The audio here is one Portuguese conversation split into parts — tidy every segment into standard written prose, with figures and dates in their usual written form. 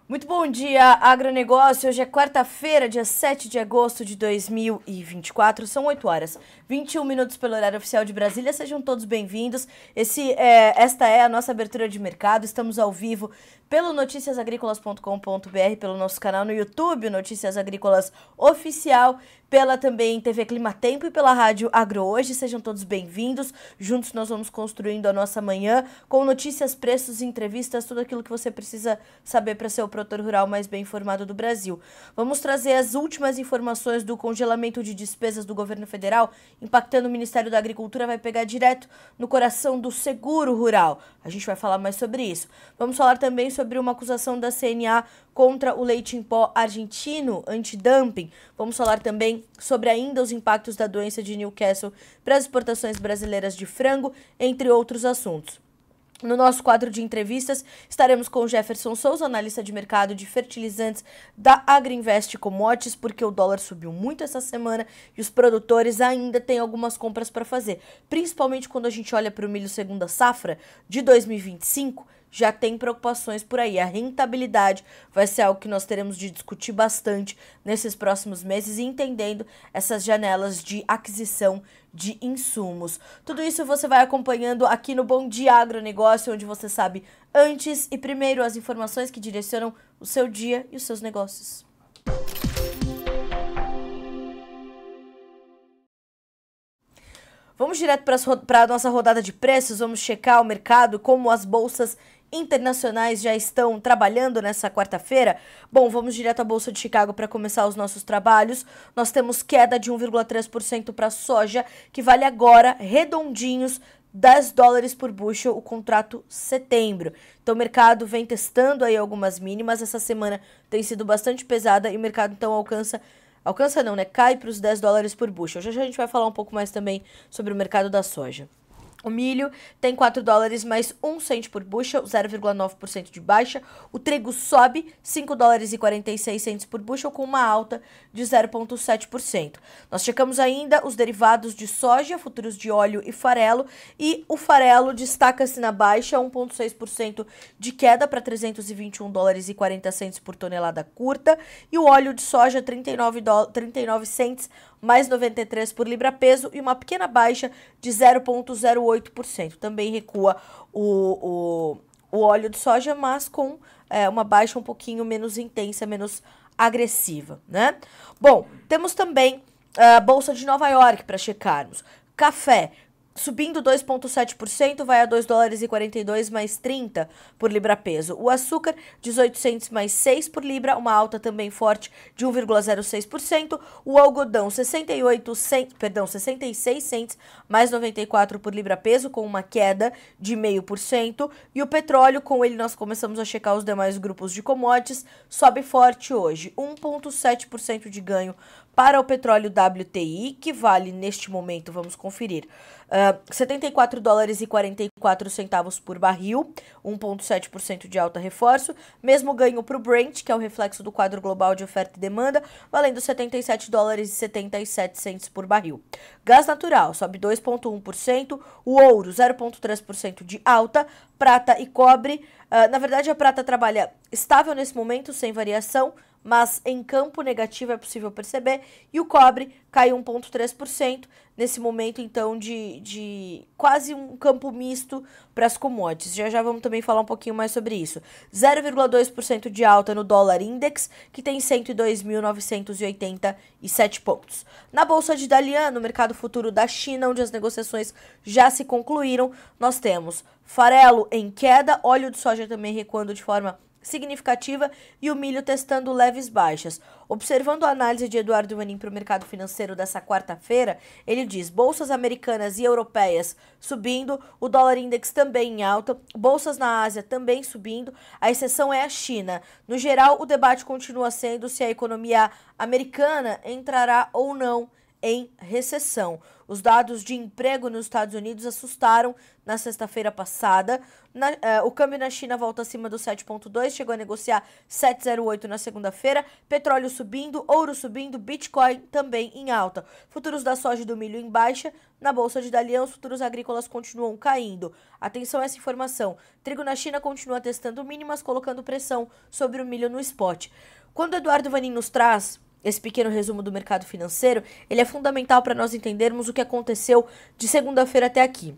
Muito bom dia, agronegócio. Hoje é quarta-feira, dia 7 de agosto de 2024. São 8 horas, 21 minutos pelo horário oficial de Brasília. Sejam todos bem-vindos. Esta é a nossa abertura de mercado. Estamos ao vivo pelo noticiasagricolas.com.br, pelo nosso canal no YouTube, Notícias Agrícolas Oficial, pela também TV Climatempo e pela Rádio Agro Hoje. Sejam todos bem-vindos. Juntos nós vamos construindo a nossa manhã com notícias, preços, entrevistas, tudo aquilo que você precisa saber para ser o produtor rural mais bem informado do Brasil. Vamos trazer as últimas informações do congelamento de despesas do governo federal, impactando o Ministério da Agricultura, vai pegar direto no coração do seguro rural. A gente vai falar mais sobre isso. Vamos falar também sobre uma acusação da CNA contra o leite em pó argentino, antidumping. Vamos falar também sobre ainda os impactos da doença de Newcastle para as exportações brasileiras de frango, entre outros assuntos. No nosso quadro de entrevistas, estaremos com o Jefferson Souza, analista de mercado de fertilizantes da Agriinvest Commodities, porque o dólar subiu muito essa semana e os produtores ainda têm algumas compras para fazer. Principalmente quando a gente olha para o milho segunda safra de 2025, já tem preocupações por aí. A rentabilidade vai ser algo que nós teremos de discutir bastante nesses próximos meses e entendendo essas janelas de aquisição de insumos. Tudo isso você vai acompanhando aqui no Bom Dia Agronegócio, onde você sabe antes e primeiro as informações que direcionam o seu dia e os seus negócios. Vamos direto para a nossa rodada de preços, vamos checar o mercado, como as bolsas internacionais já estão trabalhando nessa quarta-feira. Bom, vamos direto à Bolsa de Chicago para começar os nossos trabalhos. Nós temos queda de 1,3% para a soja, que vale agora, redondinhos, $10 por bushel, o contrato setembro. Então o mercado vem testando aí algumas mínimas. Essa semana tem sido bastante pesada e o mercado então cai para os $10 por bushel. Já a gente vai falar um pouco mais também sobre o mercado da soja. O milho tem $4 mais 1 cento por bushel, 0,9% de baixa. O trigo sobe $5,46 por bushel, com uma alta de 0,7%. Nós checamos ainda os derivados de soja, futuros de óleo e farelo. E o farelo destaca-se na baixa, 1,6% de queda para $321,40 por tonelada curta. E o óleo de soja, 39 cents mais 93 por libra-peso e uma pequena baixa de 0,08%. Também recua o óleo de soja, mas com uma baixa um pouquinho menos intensa, menos agressiva, né? Bom, temos também a Bolsa de Nova York para checarmos. Café subindo 2,7%, vai a $2,42 mais 30 por libra-peso. O açúcar, 18 cents mais 6 por libra, uma alta também forte de 1,06%. O algodão, 66 cents mais 94 por libra-peso, com uma queda de 0,5%. E o petróleo, com ele nós começamos a checar os demais grupos de commodities, sobe forte hoje, 1,7% de ganho para o petróleo WTI, que vale neste momento, vamos conferir, $74,44 por barril, 1,7% de alta reforço. Mesmo ganho para o Brent, que é o reflexo do quadro global de oferta e demanda, valendo $77,77 por barril. Gás natural sobe 2,1%, o ouro 0,3% de alta, prata e cobre. Na verdade, a prata trabalha estável nesse momento, sem variação, mas em campo negativo é possível perceber, e o cobre cai 1,3% nesse momento, então, de quase um campo misto para as commodities. Já vamos também falar um pouquinho mais sobre isso. 0,2% de alta no dólar index, que tem 102.987 pontos. Na Bolsa de Dalian, no mercado futuro da China, onde as negociações já se concluíram, nós temos farelo em queda, óleo de soja também recuando de forma significativa e o milho testando leves baixas. Observando a análise de Eduardo Manin para o mercado financeiro dessa quarta-feira, ele diz: bolsas americanas e europeias subindo, o dólar index também em alta, bolsas na Ásia também subindo, a exceção é a China. No geral, o debate continua sendo se a economia americana entrará ou não em recessão. Os dados de emprego nos Estados Unidos assustaram na sexta-feira passada. O câmbio na China volta acima do 7,2, chegou a negociar 7,08 na segunda-feira. Petróleo subindo, ouro subindo, Bitcoin também em alta. Futuros da soja e do milho em baixa. Na Bolsa de Dalian, os futuros agrícolas continuam caindo. Atenção a essa informação. Trigo na China continua testando mínimas, colocando pressão sobre o milho no spot. Quando Eduardo Vanin nos traz esse pequeno resumo do mercado financeiro, ele é fundamental para nós entendermos o que aconteceu de segunda-feira até aqui.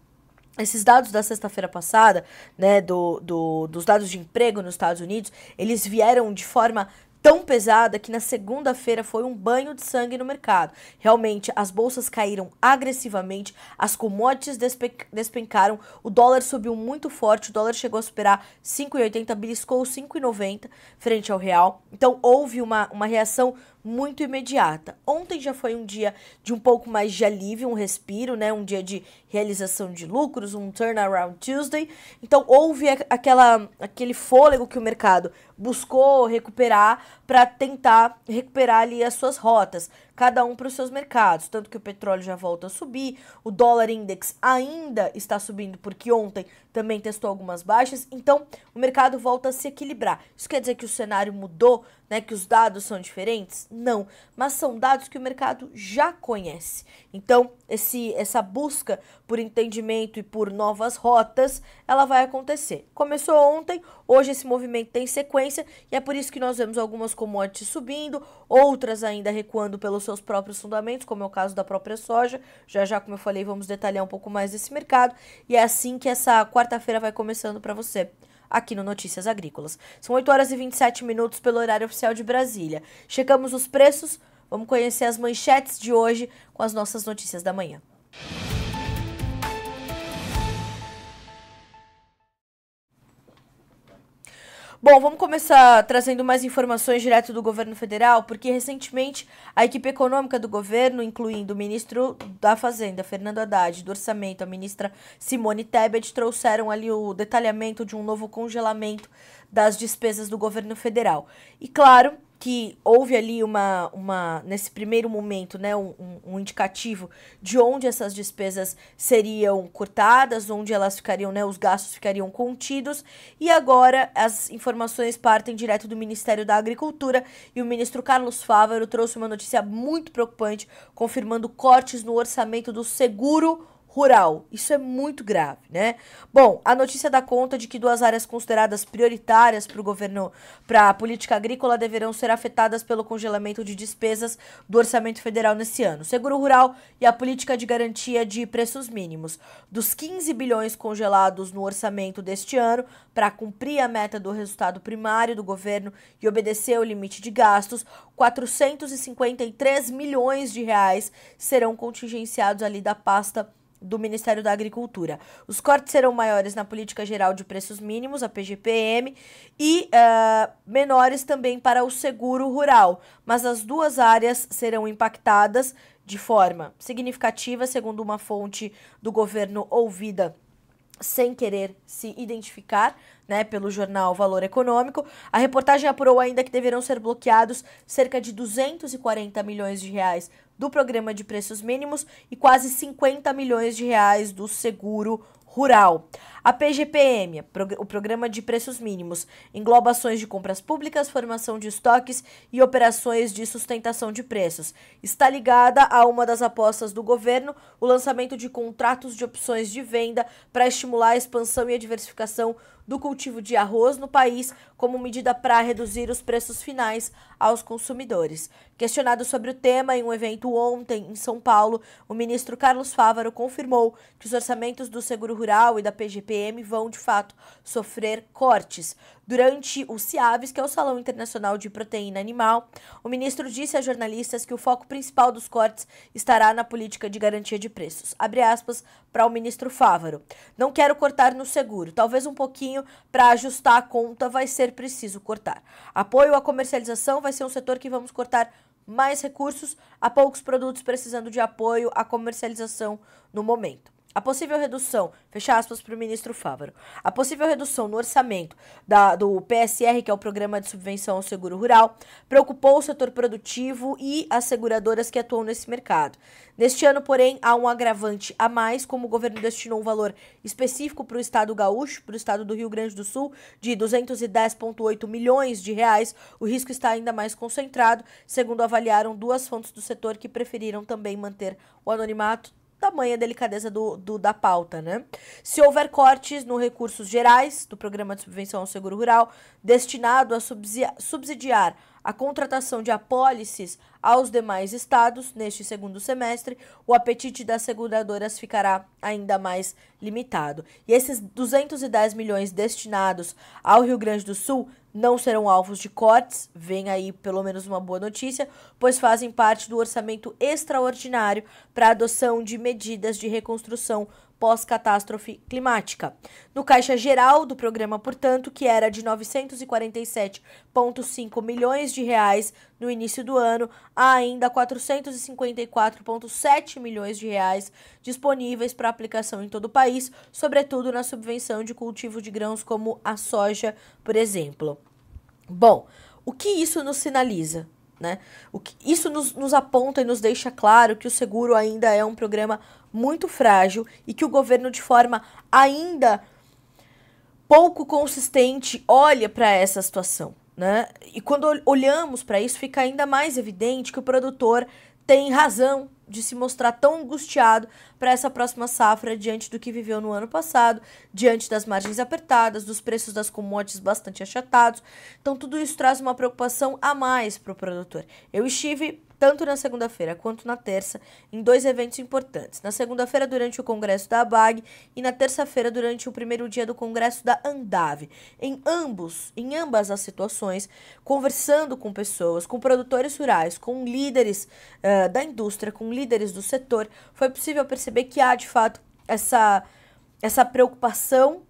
Esses dados da sexta-feira passada, né, dos dados de emprego nos Estados Unidos, eles vieram de forma tão pesada que na segunda-feira foi um banho de sangue no mercado. Realmente, as bolsas caíram agressivamente, as commodities despencaram, o dólar subiu muito forte, o dólar chegou a superar 5,80, beliscou 5,90 frente ao real. Então, houve uma reação muito imediata. Ontem já foi um dia de um pouco mais de alívio, um respiro, né? Um dia de realização de lucros, um turnaround Tuesday. Então houve aquele fôlego que o mercado buscou recuperar para tentar recuperar ali as suas rotas, cada um para os seus mercados. Tanto que o petróleo já volta a subir, o dólar index ainda está subindo porque ontem também testou algumas baixas, então o mercado volta a se equilibrar. Isso quer dizer que o cenário mudou, né, que os dados são diferentes? Não, mas são dados que o mercado já conhece. Então, essa busca por entendimento e por novas rotas, ela vai acontecer. Começou ontem, hoje esse movimento tem sequência e é por isso que nós vemos algumas commodities subindo, outras ainda recuando pelos seus próprios fundamentos, como é o caso da própria soja. Já, como eu falei, vamos detalhar um pouco mais desse mercado e é assim que essa quarta-feira vai começando para você aqui no Notícias Agrícolas. São 8 horas e 27 minutos pelo horário oficial de Brasília. Checamos os preços, vamos conhecer as manchetes de hoje com as nossas notícias da manhã. Bom, vamos começar trazendo mais informações direto do governo federal, porque recentemente a equipe econômica do governo, incluindo o ministro da Fazenda, Fernando Haddad, do Orçamento, a ministra Simone Tebet, trouxeram ali o detalhamento de um novo congelamento das despesas do governo federal. E claro que houve ali nesse primeiro momento, né, um indicativo de onde essas despesas seriam cortadas, onde elas ficariam, né, os gastos ficariam contidos, e agora as informações partem direto do Ministério da Agricultura e o ministro Carlos Fávaro trouxe uma notícia muito preocupante, confirmando cortes no orçamento do seguro rural. Isso é muito grave, né? Bom, a notícia dá conta de que duas áreas consideradas prioritárias para o governo, para a política agrícola, deverão ser afetadas pelo congelamento de despesas do orçamento federal nesse ano: o seguro rural e a política de garantia de preços mínimos. Dos 15 bilhões congelados no orçamento deste ano, para cumprir a meta do resultado primário do governo e obedecer ao limite de gastos, 453 milhões de reais serão contingenciados ali da pasta do Ministério da Agricultura. Os cortes serão maiores na Política Geral de Preços Mínimos, a PGPM, e menores também para o seguro rural, mas as duas áreas serão impactadas de forma significativa, segundo uma fonte do governo ouvida sem querer se identificar, né, pelo jornal Valor Econômico. A reportagem apurou ainda que deverão ser bloqueados cerca de 240 milhões de reais do programa de preços mínimos e quase 50 milhões de reais do seguro rural. A PGPM, o Programa de Preços Mínimos, engloba ações de compras públicas, formação de estoques e operações de sustentação de preços. Está ligada a uma das apostas do governo, o lançamento de contratos de opções de venda para estimular a expansão e a diversificação do cultivo de arroz no país, como medida para reduzir os preços finais aos consumidores. Questionado sobre o tema em um evento ontem em São Paulo, o ministro Carlos Fávaro confirmou que os orçamentos do Seguro Rural e da PGPM vão, de fato, sofrer cortes. Durante o CIAVES, que é o Salão Internacional de Proteína Animal, o ministro disse a jornalistas que o foco principal dos cortes estará na política de garantia de preços. Abre aspas para o ministro Fávaro. Não quero cortar no seguro, talvez um pouquinho para ajustar a conta vai ser preciso cortar. Apoio à comercialização vai ser um setor que vamos cortar mais recursos, há poucos produtos precisando de apoio à comercialização no momento. A possível redução, fecha aspas para o ministro Fávaro, a possível redução no orçamento do PSR, que é o Programa de Subvenção ao Seguro Rural, preocupou o setor produtivo e as seguradoras que atuam nesse mercado. Neste ano, porém, há um agravante a mais, como o governo destinou um valor específico para o estado gaúcho, para o estado do Rio Grande do Sul, de 210,8 milhões de reais, o risco está ainda mais concentrado, segundo avaliaram duas fontes do setor que preferiram também manter o anonimato, tamanha delicadeza da pauta, né? Se houver cortes nos recursos gerais do Programa de Subvenção ao Seguro Rural, destinado a subsidiar a contratação de apólices aos demais estados neste segundo semestre, o apetite das seguradoras ficará ainda mais limitado. E esses 210 milhões destinados ao Rio Grande do Sul não serão alvos de cortes, vem aí pelo menos uma boa notícia, pois fazem parte do orçamento extraordinário para a adoção de medidas de reconstrução pós-catástrofe climática. No caixa geral do programa, portanto, que era de 947,5 milhões de reais no início do ano, há ainda 454,7 milhões de reais disponíveis para aplicação em todo o país, sobretudo na subvenção de cultivo de grãos como a soja, por exemplo. Bom, o que isso nos sinaliza? Né? Isso nos aponta e nos deixa claro que o seguro ainda é um programa muito frágil e que o governo, de forma ainda pouco consistente, olha para essa situação. Né? E quando olhamos para isso, fica ainda mais evidente que o produtor tem razão de se mostrar tão angustiado para essa próxima safra diante do que viveu no ano passado, diante das margens apertadas, dos preços das commodities bastante achatados. Então, tudo isso traz uma preocupação a mais para o produtor. Eu estive tanto na segunda-feira quanto na terça, em dois eventos importantes. Na segunda-feira, durante o congresso da ABAG, e na terça-feira, durante o primeiro dia do congresso da Andave. Em ambas as situações, conversando com pessoas, com produtores rurais, com líderes da indústria, com líderes do setor, foi possível perceber que há, de fato, essa preocupação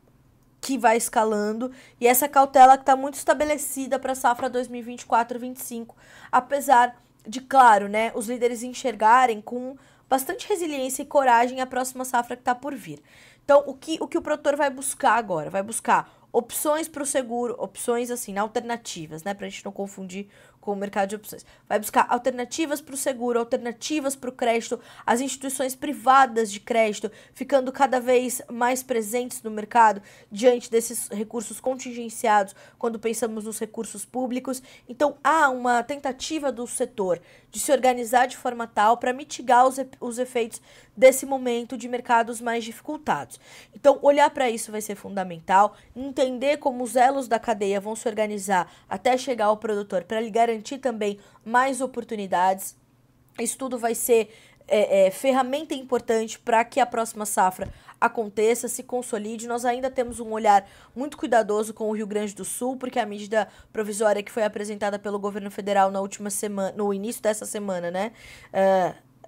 que vai escalando e essa cautela que está muito estabelecida para a safra 2024-25, apesar de, claro, né, os líderes enxergarem com bastante resiliência e coragem a próxima safra que está por vir. Então, o que o produtor vai buscar agora? Vai buscar opções para o seguro, opções assim, alternativas, né, para a gente não confundir com o mercado de opções. Vai buscar alternativas para o seguro, alternativas para o crédito, as instituições privadas de crédito ficando cada vez mais presentes no mercado diante desses recursos contingenciados quando pensamos nos recursos públicos. Então, há uma tentativa do setor de se organizar de forma tal para mitigar os efeitos desse momento de mercados mais dificultados. Então, olhar para isso vai ser fundamental, entender como os elos da cadeia vão se organizar até chegar ao produtor para lhe garantir também mais oportunidades. Isso tudo vai ser ferramenta importante para que a próxima safra aconteça, se consolide. Nós ainda temos um olhar muito cuidadoso com o Rio Grande do Sul, porque a medida provisória que foi apresentada pelo governo federal na última semana, no início dessa semana, né,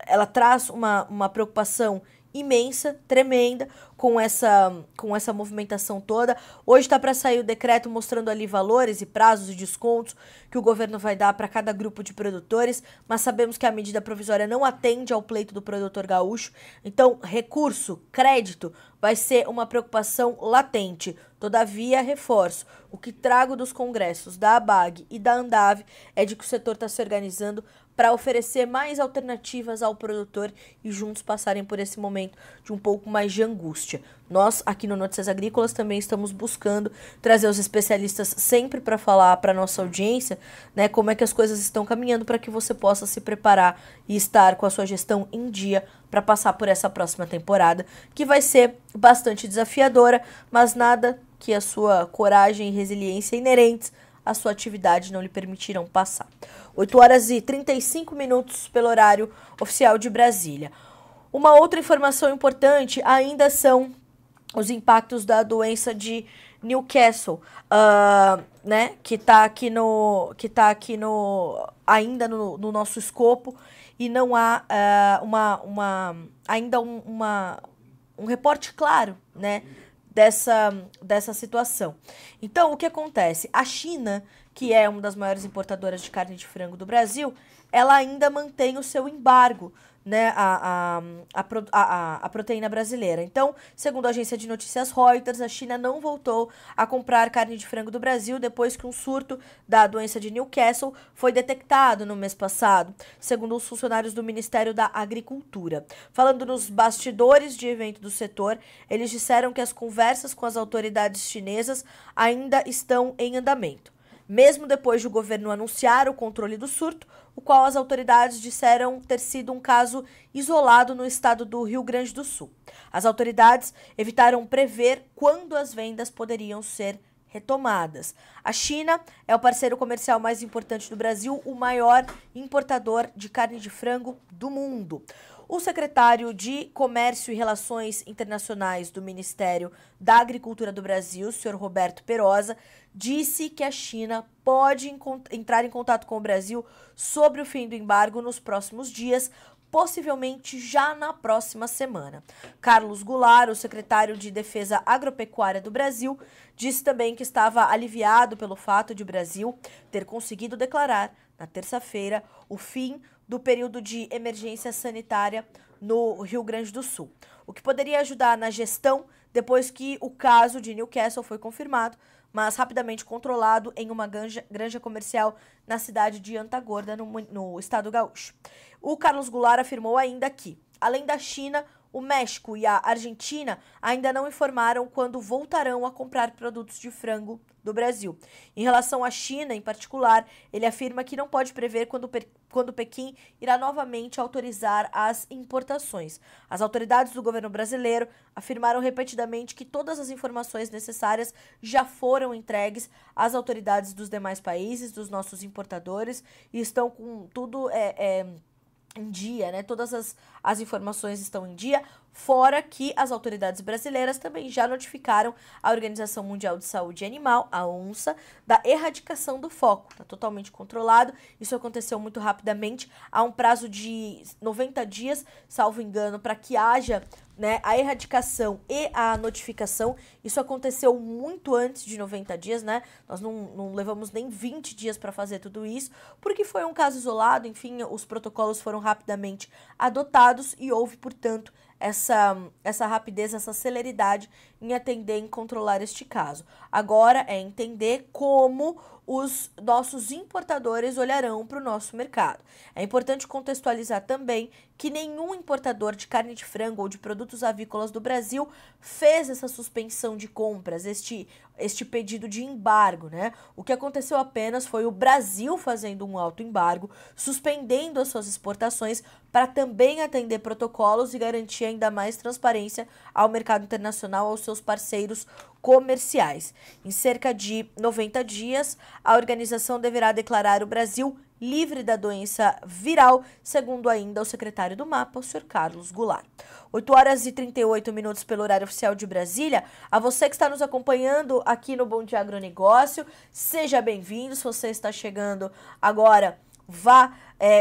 ela traz uma preocupação imensa, tremenda, com essa movimentação toda. Hoje está para sair o decreto mostrando ali valores e prazos e descontos que o governo vai dar para cada grupo de produtores, mas sabemos que a medida provisória não atende ao pleito do produtor gaúcho, então recurso, crédito, vai ser uma preocupação latente. Todavia, reforço, o que trago dos congressos da ABAG e da Andave é de que o setor está se organizando para oferecer mais alternativas ao produtor e juntos passarem por esse momento de um pouco mais de angústia. Nós, aqui no Notícias Agrícolas, também estamos buscando trazer os especialistas sempre para falar para a nossa audiência, né, como é que as coisas estão caminhando para que você possa se preparar e estar com a sua gestão em dia para passar por essa próxima temporada, que vai ser bastante desafiadora, mas nada que a sua coragem e resiliência inerentes à sua atividade não lhe permitirão passar. 8 horas e 35 minutos pelo horário oficial de Brasília. Uma outra informação importante ainda são os impactos da doença de Newcastle, né, que está aqui ainda no nosso escopo e não há ainda um reporte claro, né, dessa situação. Então, o que acontece? A China, que é uma das maiores importadoras de carne de frango do Brasil, ela ainda mantém o seu embargo né, a proteína brasileira. Então, segundo a agência de notícias Reuters, a China não voltou a comprar carne de frango do Brasil depois que um surto da doença de Newcastle foi detectado no mês passado, segundo os funcionários do Ministério da Agricultura. Falando nos bastidores de evento do setor, eles disseram que as conversas com as autoridades chinesas ainda estão em andamento. Mesmo depois do governo anunciar o controle do surto, o qual as autoridades disseram ter sido um caso isolado no estado do Rio Grande do Sul. As autoridades evitaram prever quando as vendas poderiam ser retomadas. A China é o parceiro comercial mais importante do Brasil, o maior importador de carne de frango do mundo. O secretário de Comércio e Relações Internacionais do Ministério da Agricultura do Brasil, o senhor Roberto Perosa, disse que a China pode entrar em contato com o Brasil sobre o fim do embargo nos próximos dias, possivelmente já na próxima semana. Carlos Goulart, o secretário de Defesa Agropecuária do Brasil, disse também que estava aliviado pelo fato de o Brasil ter conseguido declarar, na terça-feira, o fim do período de emergência sanitária no Rio Grande do Sul, o que poderia ajudar na gestão depois que o caso de Newcastle foi confirmado, mas rapidamente controlado em uma granja comercial na cidade de Antagorda, no estado gaúcho. O Carlos Goulart afirmou ainda que, além da China, o México e a Argentina ainda não informaram quando voltarão a comprar produtos de frango do Brasil. Em relação à China, em particular, ele afirma que não pode prever quando Pequim irá novamente autorizar as importações. As autoridades do governo brasileiro afirmaram repetidamente que todas as informações necessárias já foram entregues às autoridades dos demais países, dos nossos importadores, e estão com tudo em dia, né? Todas as informações estão em dia, fora que as autoridades brasileiras também já notificaram a Organização Mundial de Saúde Animal, a ONSA, da erradicação do foco. Está totalmente controlado, isso aconteceu muito rapidamente, há um prazo de 90 dias, salvo engano, para que haja, né, a erradicação e a notificação. Isso aconteceu muito antes de 90 dias, né? Nós não levamos nem 20 dias para fazer tudo isso, porque foi um caso isolado, enfim, os protocolos foram rapidamente adotados e houve, portanto, essa rapidez, essa celeridade em atender, em controlar este caso. Agora é entender como os nossos importadores olharão para o nosso mercado. É importante contextualizar também que nenhum importador de carne de frango ou de produtos avícolas do Brasil fez essa suspensão de compras, este pedido de embargo, né? O que aconteceu apenas foi o Brasil fazendo um alto embargo, suspendendo as suas exportações para também atender protocolos e garantir ainda mais transparência ao mercado internacional, aos seus parceiros comerciais. Em cerca de 90 dias, a organização deverá declarar o Brasil livre da doença viral, segundo ainda o secretário do MAPA, o senhor Carlos Goulart. 8 horas e 38 minutos pelo horário oficial de Brasília. A você que está nos acompanhando aqui no Bom Dia Agronegócio, seja bem-vindo. Se você está chegando agora, vá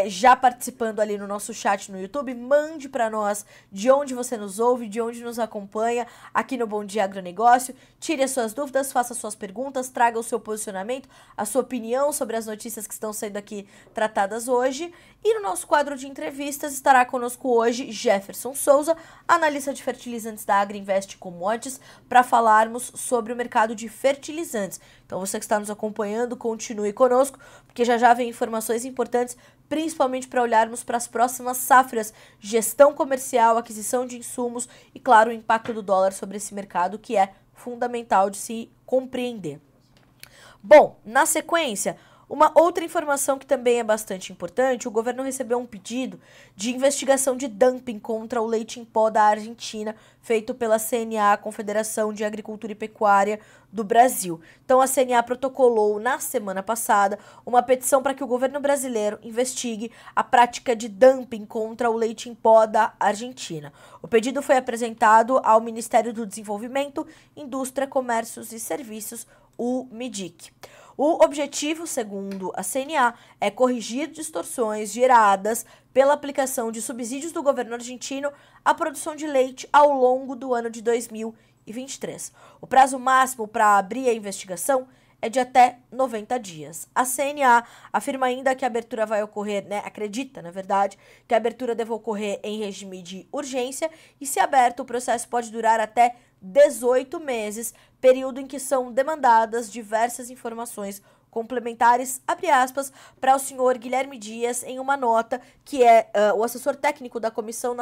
já participando ali no nosso chat no YouTube, mande para nós de onde você nos ouve, de onde nos acompanha aqui no Bom Dia Agronegócio, tire as suas dúvidas, faça suas perguntas, traga o seu posicionamento, a sua opinião sobre as notícias que estão sendo aqui tratadas hoje. E no nosso quadro de entrevistas estará conosco hoje Jefferson Souza, analista de fertilizantes da Agriinvest Commodities, para falarmos sobre o mercado de fertilizantes. Então você que está nos acompanhando, continue conosco, porque já vem informações importantes, principalmente para olharmos para as próximas safras, gestão comercial, aquisição de insumos e, claro, o impacto do dólar sobre esse mercado, que é fundamental de se compreender. Bom, na sequência, uma outra informação que também é bastante importante: o governo recebeu um pedido de investigação de dumping contra o leite em pó da Argentina, feito pela CNA, Confederação de Agricultura e Pecuária do Brasil. Então, a CNA protocolou na semana passada uma petição para que o governo brasileiro investigue a prática de dumping contra o leite em pó da Argentina. O pedido foi apresentado ao Ministério do Desenvolvimento, Indústria, Comércios e Serviços, o MIDIC. O objetivo, segundo a CNA, é corrigir distorções geradas pela aplicação de subsídios do governo argentino à produção de leite ao longo do ano de 2023. O prazo máximo para abrir a investigação é de até 90 dias. A CNA afirma ainda que a abertura vai ocorrer, acredita, na verdade, que a abertura deve ocorrer em regime de urgência e, se aberto, o processo pode durar até 18 meses, período em que são demandadas diversas informações complementares, abre aspas, para o senhor Guilherme Dias, em uma nota que é o assessor técnico da Comissão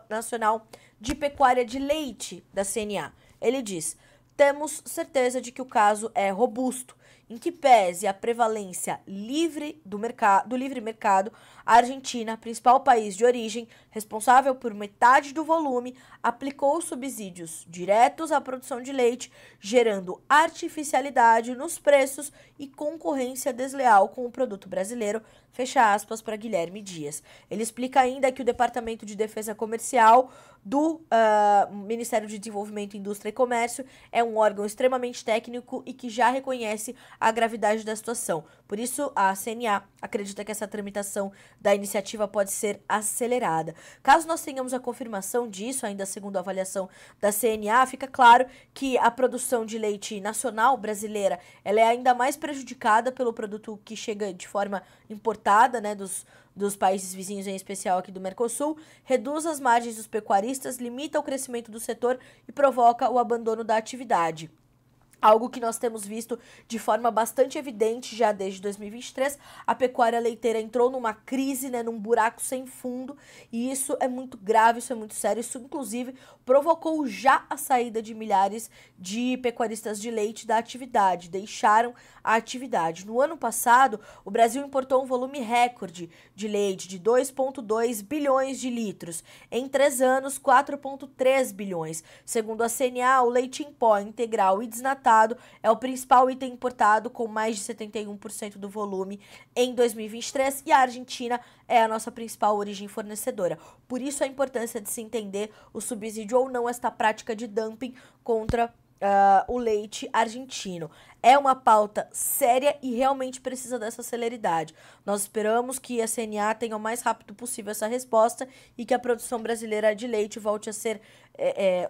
Nacional de Pecuária de Leite da CNA. Ele diz: temos certeza de que o caso é robusto, em que pese a prevalência do livre mercado, a Argentina, principal país de origem, responsável por metade do volume, aplicou subsídios diretos à produção de leite, gerando artificialidade nos preços e concorrência desleal com o produto brasileiro, fecha aspas para Guilherme Dias. Ele explica ainda que o Departamento de Defesa Comercial do Ministério de Desenvolvimento, Indústria e Comércio é um órgão extremamente técnico e que já reconhece a gravidade da situação. Por isso, a CNA acredita que essa tramitação da iniciativa pode ser acelerada. Caso nós tenhamos a confirmação disso, ainda segundo a avaliação da CNA, fica claro que a produção de leite nacional brasileira ela é ainda mais prejudicada pelo produto que chega de forma importada, dos países vizinhos, em especial aqui do Mercosul, reduz as margens dos pecuaristas, limita o crescimento do setor e provoca o abandono da atividade. Algo que nós temos visto de forma bastante evidente já desde 2023, a pecuária leiteira entrou numa crise, num buraco sem fundo, e isso é muito grave, isso é muito sério, isso inclusive provocou já a saída de milhares de pecuaristas de leite da atividade, deixaram a atividade. No ano passado, o Brasil importou um volume recorde de leite de 2,2 bilhões de litros, em 3 anos 4,3 bilhões. Segundo a CNA, o leite em pó integral e desnatado é o principal item importado, com mais de 71% do volume em 2023, e a Argentina é a nossa principal origem fornecedora. Por isso a importância de se entender o subsídio ou não esta prática de dumping contra o leite argentino. É uma pauta séria e realmente precisa dessa celeridade. Nós esperamos que a CNA tenha o mais rápido possível essa resposta e que a produção brasileira de leite volte a ser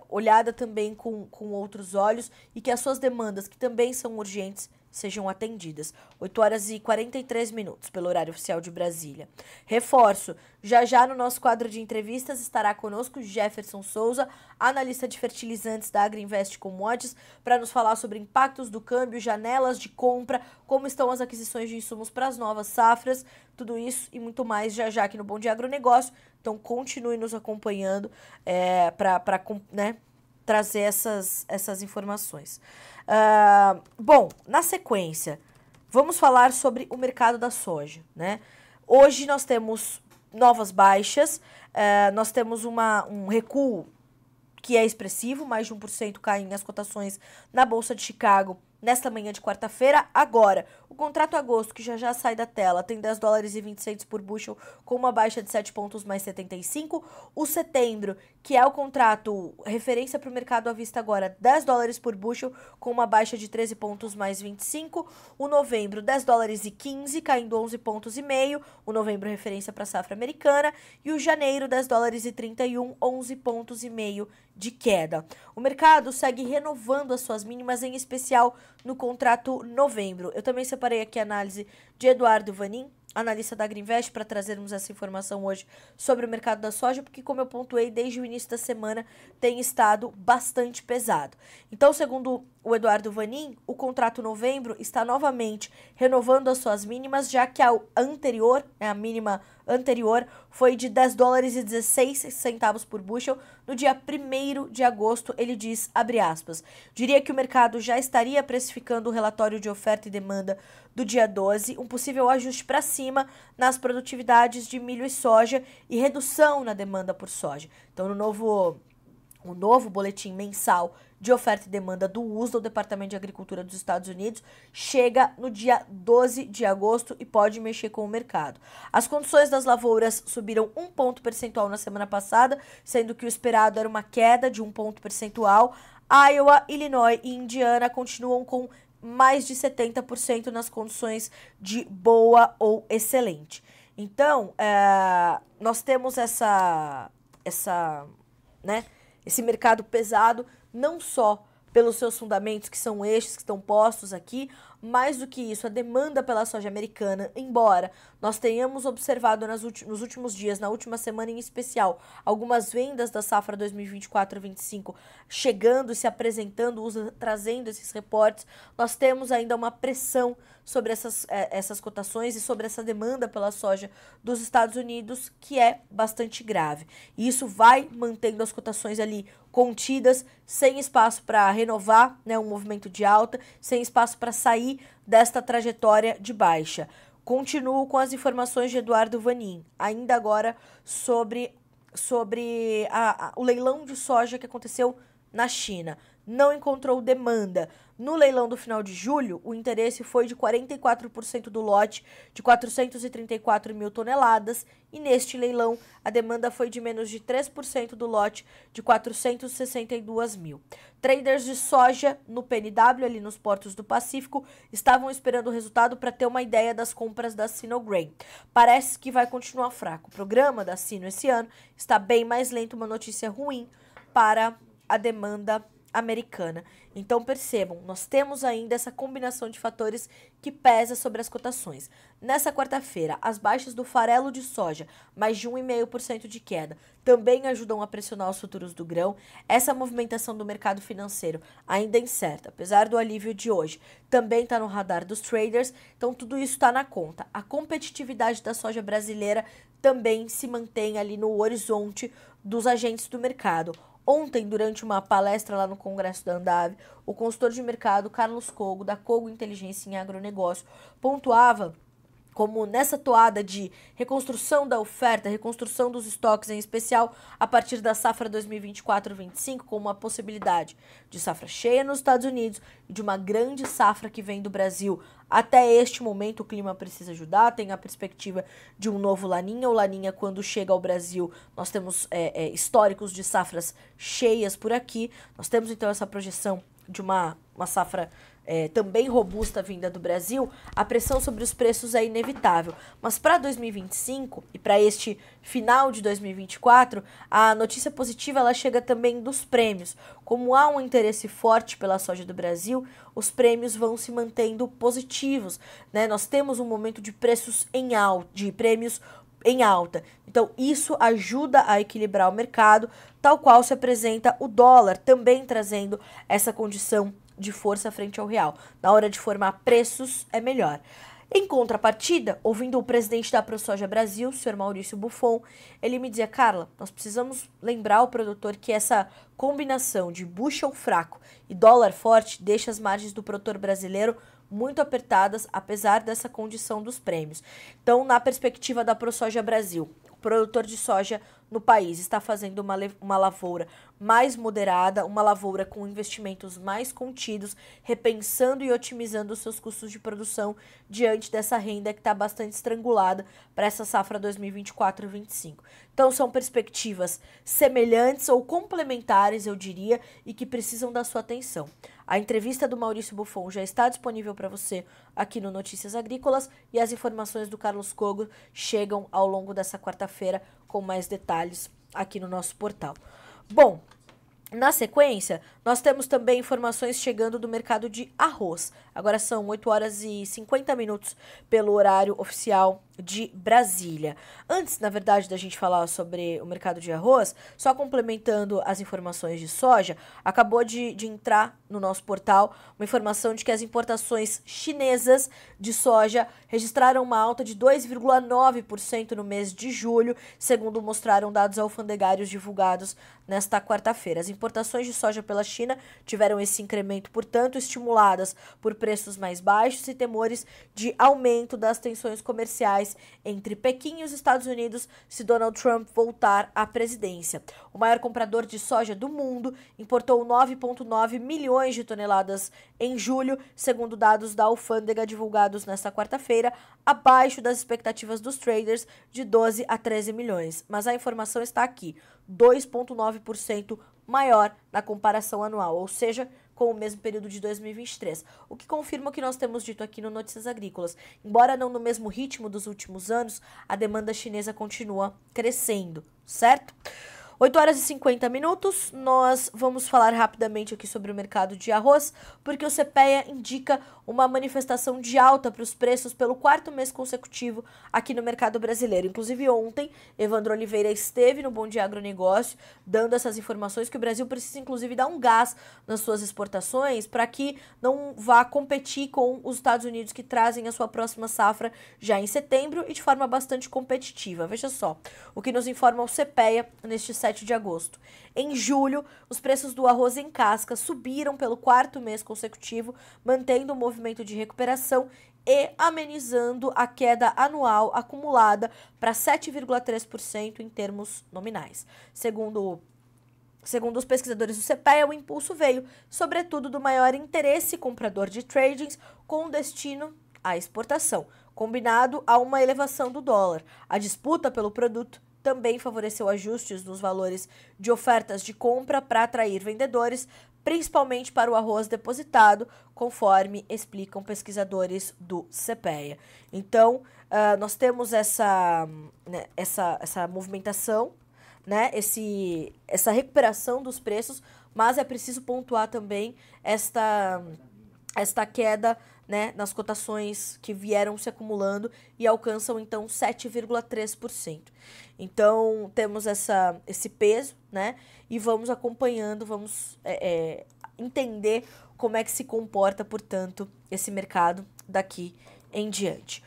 olhada também com outros olhos e que as suas demandas, que também são urgentes, sejam atendidas. 8 horas e 43 minutos, pelo horário oficial de Brasília. Reforço, já no nosso quadro de entrevistas estará conosco Jefferson Souza, analista de fertilizantes da Agriinvest Commodities, para nos falar sobre impactos do câmbio, janelas de compra, como estão as aquisições de insumos para as novas safras, tudo isso e muito mais já aqui no Bom Dia Agronegócio. Então continue nos acompanhando para trazer essas informações. Bom, na sequência, vamos falar sobre o mercado da soja, Hoje nós temos novas baixas, nós temos um recuo que é expressivo, mais de 1% caem as cotações na Bolsa de Chicago nesta manhã de quarta-feira. Agora, o contrato agosto, que já sai da tela, tem 10 dólares e 20 cents por bushel, com uma baixa de 7 pontos mais 75. O setembro, que é o contrato referência para o mercado à vista agora, 10 dólares por bushel, com uma baixa de 13 pontos mais 25. O novembro, 10 dólares e 15, caindo 11 pontos e meio. O novembro referência para a safra americana. E o janeiro, 10 dólares e 31, 11 pontos e meio de queda. O mercado segue renovando as suas mínimas, em especial no contrato novembro. Eu também separei aqui a análise de Eduardo Vanin, analista da Agriinvest, para trazermos essa informação hoje sobre o mercado da soja, porque, como eu pontuei, desde o início da semana tem estado bastante pesado. Então, segundo o Eduardo Vanin, o contrato novembro está novamente renovando as suas mínimas, já que a anterior, a mínima anterior, foi de 10 dólares e 16 centavos por bushel no dia 1º de agosto. Ele diz, abre aspas, diria que o mercado já estaria precificando o relatório de oferta e demanda do dia 12, um possível ajuste para cima nas produtividades de milho e soja e redução na demanda por soja. Então, o novo boletim mensal de oferta e demanda do USDA, o Departamento de Agricultura dos Estados Unidos, chega no dia 12 de agosto e pode mexer com o mercado. As condições das lavouras subiram 1 ponto percentual na semana passada, sendo que o esperado era uma queda de 1 ponto percentual. Iowa, Illinois e Indiana continuam com mais de 70% nas condições de boa ou excelente. Então, nós temos esse mercado pesado, não só pelos seus fundamentos, que são estes que estão postos aqui. Mais do que isso, a demanda pela soja americana, embora nós tenhamos observado nos últimos dias, na última semana em especial, algumas vendas da safra 2024-25 chegando, se apresentando, trazendo esses reportes, nós temos ainda uma pressão sobre essas cotações e sobre essa demanda pela soja dos Estados Unidos, que é bastante grave. E isso vai mantendo as cotações ali contidas, sem espaço para renovar, né, um movimento de alta, sem espaço para sair desta trajetória de baixa. Continuo com as informações de Eduardo Vanin, ainda agora sobre o leilão de soja que aconteceu na China. Não encontrou demanda. No leilão do final de julho, o interesse foi de 44% do lote, de 434 mil toneladas, e neste leilão a demanda foi de menos de 3% do lote, de 462 mil. Traders de soja no PNW, ali nos portos do Pacífico, estavam esperando o resultado para ter uma ideia das compras da Sinograin. Parece que vai continuar fraco. O programa da Sino esse ano está bem mais lento, uma notícia ruim para a demanda americana. Então percebam, nós temos ainda essa combinação de fatores que pesa sobre as cotações. Nessa quarta-feira, as baixas do farelo de soja, mais de 1,5% de queda, também ajudam a pressionar os futuros do grão. Essa movimentação do mercado financeiro ainda incerta, apesar do alívio de hoje, também está no radar dos traders, então tudo isso está na conta. A competitividade da soja brasileira também se mantém ali no horizonte dos agentes do mercado. Ontem, durante uma palestra lá no Congresso da Andave, o consultor de mercado Carlos Cogo, da Cogo Inteligência em Agronegócio, pontuava como nessa toada de reconstrução da oferta, reconstrução dos estoques, em especial a partir da safra 2024-25, com uma possibilidade de safra cheia nos Estados Unidos e de uma grande safra que vem do Brasil. Até este momento o clima precisa ajudar, tem a perspectiva de um novo Laninha. O Laninha, quando chega ao Brasil, nós temos históricos de safras cheias por aqui. Nós temos então essa projeção de uma safra também robusta vinda do Brasil. A pressão sobre os preços é inevitável. Mas para 2025 e para este final de 2024, a notícia positiva ela chega também dos prêmios. Como há um interesse forte pela soja do Brasil, os prêmios vão se mantendo positivos, né? Nós temos um momento de preços em alta, de prêmios em alta. Então, isso ajuda a equilibrar o mercado, tal qual se apresenta o dólar, também trazendo essa condição de força frente ao real. Na hora de formar preços, é melhor. Em contrapartida, ouvindo o presidente da ProSoja Brasil, o senhor Maurício Buffon, ele me dizia: Carla, nós precisamos lembrar ao produtor que essa combinação de bushel fraco e dólar forte deixa as margens do produtor brasileiro muito apertadas, apesar dessa condição dos prêmios. Então, na perspectiva da ProSoja Brasil, o produtor de soja no país está fazendo uma lavoura mais moderada, uma lavoura com investimentos mais contidos, repensando e otimizando os seus custos de produção diante dessa renda que está bastante estrangulada para essa safra 2024-25. Então, são perspectivas semelhantes ou complementares, eu diria, e que precisam da sua atenção. A entrevista do Maurício Buffon já está disponível para você aqui no Notícias Agrícolas e as informações do Carlos Cogo chegam ao longo dessa quarta-feira com mais detalhes aqui no nosso portal. Bom, na sequência, nós temos também informações chegando do mercado de arroz. Agora são 8 horas e 50 minutos pelo horário oficial de Brasília. Antes, na verdade, da gente falar sobre o mercado de arroz, só complementando as informações de soja, acabou de entrar no nosso portal uma informação de que as importações chinesas de soja registraram uma alta de 2,9% no mês de julho, segundo mostraram dados alfandegários divulgados nesta quarta-feira. As importações de soja pela China tiveram esse incremento, portanto, estimuladas por preços mais baixos e temores de aumento das tensões comerciais entre Pequim e os Estados Unidos se Donald Trump voltar à presidência. O maior comprador de soja do mundo importou 9,9 milhões de toneladas em julho, segundo dados da alfândega divulgados nesta quarta-feira, abaixo das expectativas dos traders de 12 a 13 milhões. Mas a informação está aqui, 2,9% maior na comparação anual, ou seja, com o mesmo período de 2023, o que confirma o que nós temos dito aqui no Notícias Agrícolas. Embora não no mesmo ritmo dos últimos anos, a demanda chinesa continua crescendo, certo? 8 horas e 50 minutos, nós vamos falar rapidamente aqui sobre o mercado de arroz, porque o CPEA indica uma manifestação de alta para os preços pelo 4º mês consecutivo aqui no mercado brasileiro. Inclusive ontem, Evandro Oliveira esteve no Bom Dia Agronegócio, dando essas informações que o Brasil precisa inclusive dar um gás nas suas exportações para que não vá competir com os Estados Unidos, que trazem a sua próxima safra já em setembro e de forma bastante competitiva. Veja só, o que nos informa o CPEA neste 7 de agosto. Em julho, os preços do arroz em casca subiram pelo 4º mês consecutivo, mantendo o movimento de recuperação e amenizando a queda anual acumulada para 7,3% em termos nominais. Segundo os pesquisadores do CPEA, o impulso veio, sobretudo, do maior interesse comprador de tradings com destino à exportação, combinado a uma elevação do dólar. A disputa pelo produto também favoreceu ajustes nos valores de ofertas de compra para atrair vendedores, principalmente para o arroz depositado, conforme explicam pesquisadores do CPEA. Então, nós temos essa movimentação, né, essa recuperação dos preços, mas é preciso pontuar também esta queda, né, nas cotações que vieram se acumulando e alcançam então 7,3%. Então temos esse peso, né, e vamos acompanhando, vamos entender como é que se comporta, portanto, esse mercado daqui em diante.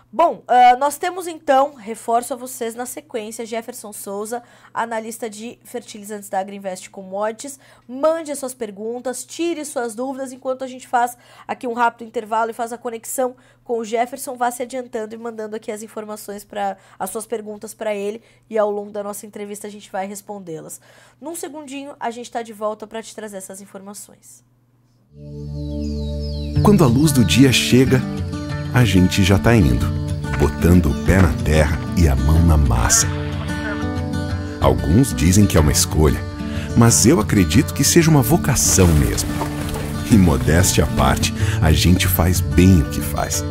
Bom, nós temos então, reforço a vocês na sequência, Jefferson Souza, analista de fertilizantes da Agrinvest Commodities. Mande as suas perguntas, tire suas dúvidas, enquanto a gente faz aqui um rápido intervalo e faz a conexão com o Jefferson. Vá se adiantando e mandando aqui as informações, as suas perguntas para ele, e ao longo da nossa entrevista a gente vai respondê-las. Num segundinho, a gente está de volta para te trazer essas informações. Quando a luz do dia chega, a gente já tá indo, botando o pé na terra e a mão na massa. Alguns dizem que é uma escolha, mas eu acredito que seja uma vocação mesmo. E modéstia à parte, a gente faz bem o que faz.